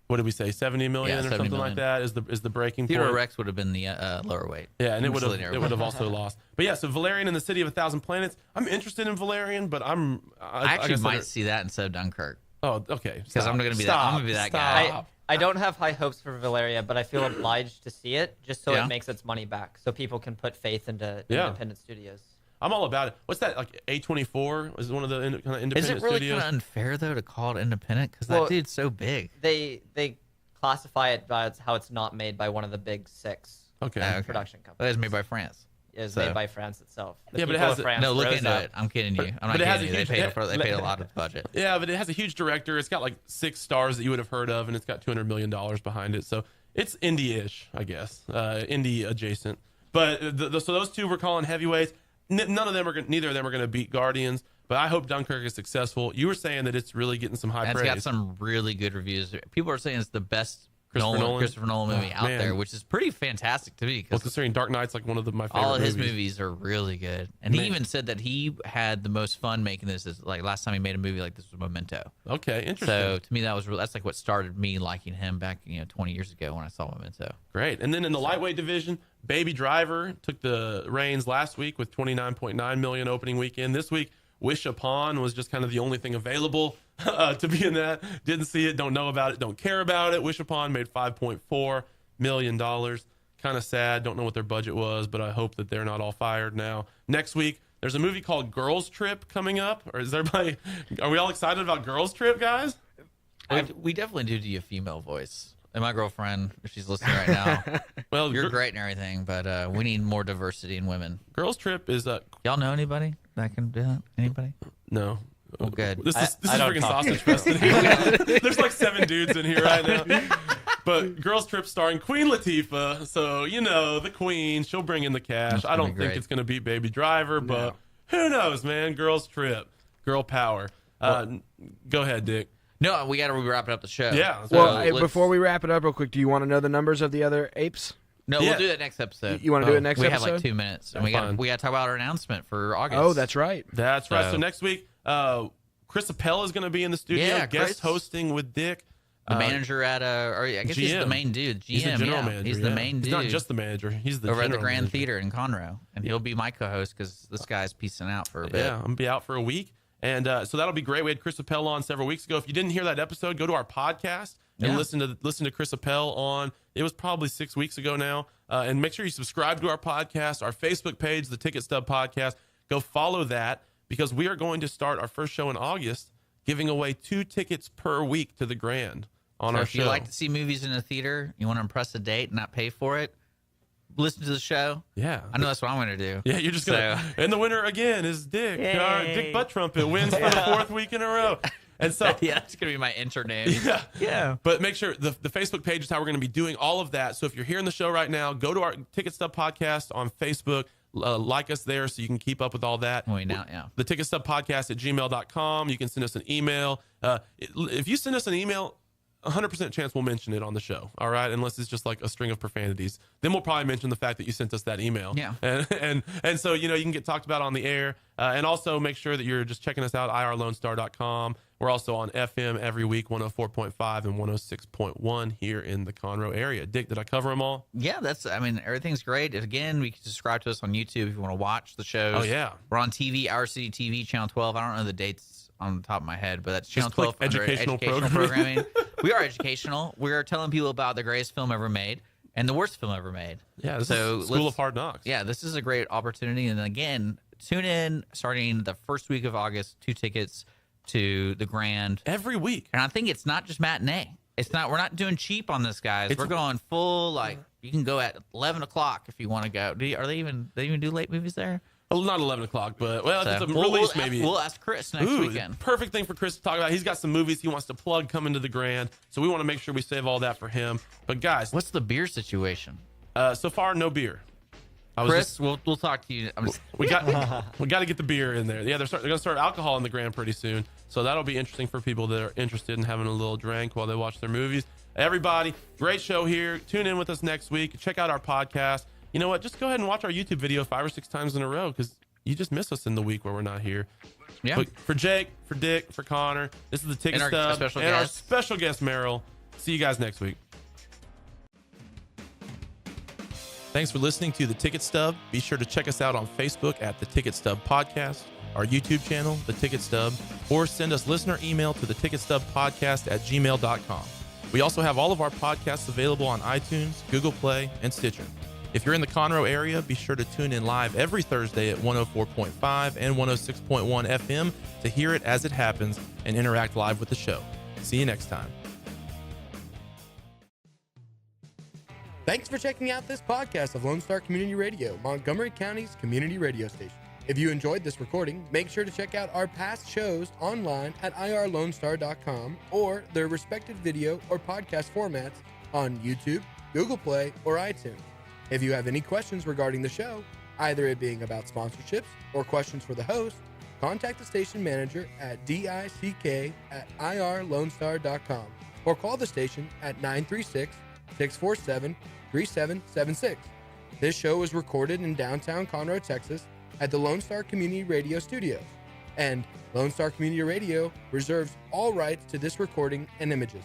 what did we say, 70 million or something like that? Is the breaking point?
Theodore Rex would have been the lower weight.
Yeah, and it would have also lost. But yeah, so Valerian in the City of 1,000 Planets. I'm interested in Valerian, but I
actually might see that instead of Dunkirk.
Oh, okay.
Because I'm going to be that guy.
I don't have high hopes for Valeria, but I feel obliged to see it just so it makes its money back, so people can put faith into independent studios.
I'm all about it. What's that? Like A24 is one of the kind of independent studios.
Is it really kind of unfair though to call it independent? Because that dude's so big.
They classify it by how it's not made by one of the big 6 production companies.
But it's made by France.
Is made by France itself.
But it has
look into it. I'm kidding you. I'm not kidding you. They paid a lot of budget.
Yeah, but it has a huge director. It's got like 6 stars that you would have heard of, and it's got $200 million behind it. So it's indie-ish, I guess, indie adjacent. But so those 2 we're calling heavyweights. Neither of them are going to beat Guardians. But I hope Dunkirk is successful. You were saying that it's really getting some high praise.
It's got some really good reviews. People are saying it's the best Christopher Nolan movie out there, which is pretty fantastic to me.
Well, considering Dark Knight's like one of my favorite
all of his
movies.
movies are really good. And he even said that he had the most fun making this. Like last time he made a movie like this was Memento.
Okay, interesting.
So to me, that's like what started me liking him back 20 years ago when I saw Memento.
Great. And then in the lightweight division, Baby Driver took the reins last week with $29.9 million opening weekend. This week, Wish Upon was just kind of the only thing available to be in that. Didn't see it, don't know about it, don't care about it. Wish Upon made $5.4 million. Kind of sad. Don't know what their budget was, but I hope that they're not all fired now. Next week, there's a movie called Girls Trip coming up. Or is everybody? Are we all excited about Girls Trip, guys?
We definitely do a female voice. And my girlfriend, if she's listening right now, well, you're great and everything, but we need more diversity in women.
Girls Trip is
y'all know anybody that can do that? Anybody?
No.
Oh, good.
This is freaking sausage fest. There's like 7 dudes in here right now. But Girls Trip starring Queen Latifah. So, the Queen, she'll bring in the cash. I don't think it's going to beat Baby Driver, but who knows, man? Girls Trip. Girl power. Go ahead, Dick.
No, we got to wrap it up the show.
Yeah.
Well, before we wrap it up real quick, do you want to know the numbers of the other apes?
No, we'll do that next episode.
You want to do it next episode?
We have like 2 minutes. And we got to talk about our announcement for August.
Oh, that's right.
That's right. So next week, Chris Appel is going to be in the studio, guest hosting with Dick.
The manager at I guess he's the main dude. GM,
he's the general manager.
He's the main dude.
He's not just the manager. He's the
over at the
Grand
Theater in Conroe, and he'll be my co-host because this guy's peacing out for a bit.
Yeah, I'm gonna be out for a week, and so that'll be great. We had Chris Appel on several weeks ago. If you didn't hear that episode, go to our podcast and listen to Chris Appel on. It was probably 6 weeks ago now, and make sure you subscribe to our podcast, our Facebook page, the Ticket Stub Podcast. Go follow that because we are going to start our first show in August, giving away 2 tickets per week to the Grand.
If you like to see movies in a theater, you want to impress a date and not pay for it, listen to the show.
Yeah.
I know that's what I'm going to do.
Yeah, you're just going to. And the winner again is Dick. Dick Butt Trumpet wins for the 4th week in a row. And so,
that's going to be my intro name.
Yeah. But make sure the Facebook page is how we're going to be doing all of that. So if you're hearing the show right now, go to our Ticket Stub Podcast on Facebook. Like us there so you can keep up with all that. The Ticket Stub Podcast at gmail.com. You can send us an email. If you send us an email, 100% chance we'll mention it on the show. All right, unless it's just like a string of profanities, then we'll probably mention the fact that you sent us that email.
Yeah,
and so you can get talked about on the air, and also make sure that you're just checking us out irlonestar.com. We're also on FM every week, 104.5 and 106.1 here in the Conroe area. Dick, did I cover them all?
Yeah, everything's great. Again, we can subscribe to us on YouTube if you want to watch the shows.
Oh yeah,
we're on TV, Our City TV, Channel 12. I don't know the dates on the top of my head, but that's Channel 12
educational
programming. We are educational. We are telling people about the greatest film ever made and the worst film ever made.
Yeah, this is School of Hard Knocks.
Yeah, this is a great opportunity. And again, tune in starting the first week of August, 2 tickets to the Grand
every week.
And I think it's not just matinee. We're not doing cheap on this, guys. We're going full, you can go at 11 o'clock if you want to go. They even do late movies there?
Well, not 11 o'clock, but it's a release maybe.
We'll ask Chris next weekend.
Perfect thing for Chris to talk about. He's got some movies he wants to plug coming to the Grand, so we want to make sure we save all that for him. But guys,
what's the beer situation?
So far, no beer.
Chris, we'll talk to you.
We got to get the beer in there. Yeah, they're going to start alcohol in the Grand pretty soon, so that'll be interesting for people that are interested in having a little drink while they watch their movies. Everybody, great show here. Tune in with us next week. Check out our podcast. You know what? Just go ahead and watch our YouTube video 5 or 6 times in a row because you just miss us in the week where we're not here.
Yeah.
But for Jake, for Dick, for Connor, this is the Ticket Stub and our special guest, Meryl. See you guys next week. Thanks for listening to The Ticket Stub. Be sure to check us out on Facebook at The Ticket Stub Podcast, our YouTube channel, The Ticket Stub, or send us listener email to theticketstubpodcast at gmail.com. We also have all of our podcasts available on iTunes, Google Play, and Stitcher. If you're in the Conroe area, be sure to tune in live every Thursday at 104.5 and 106.1 FM to hear it as it happens and interact live with the show. See you next time.
Thanks for checking out this podcast of Lone Star Community Radio, Montgomery County's community radio station. If you enjoyed this recording, make sure to check out our past shows online at irlonestar.com or their respective video or podcast formats on YouTube, Google Play, or iTunes. If you have any questions regarding the show, either it being about sponsorships or questions for the host, contact the station manager at dick@irlonestar.com. or call the station at 936-647-3776. This show was recorded in downtown Conroe, Texas at the Lone Star Community Radio Studios, and Lone Star Community Radio reserves all rights to this recording and images.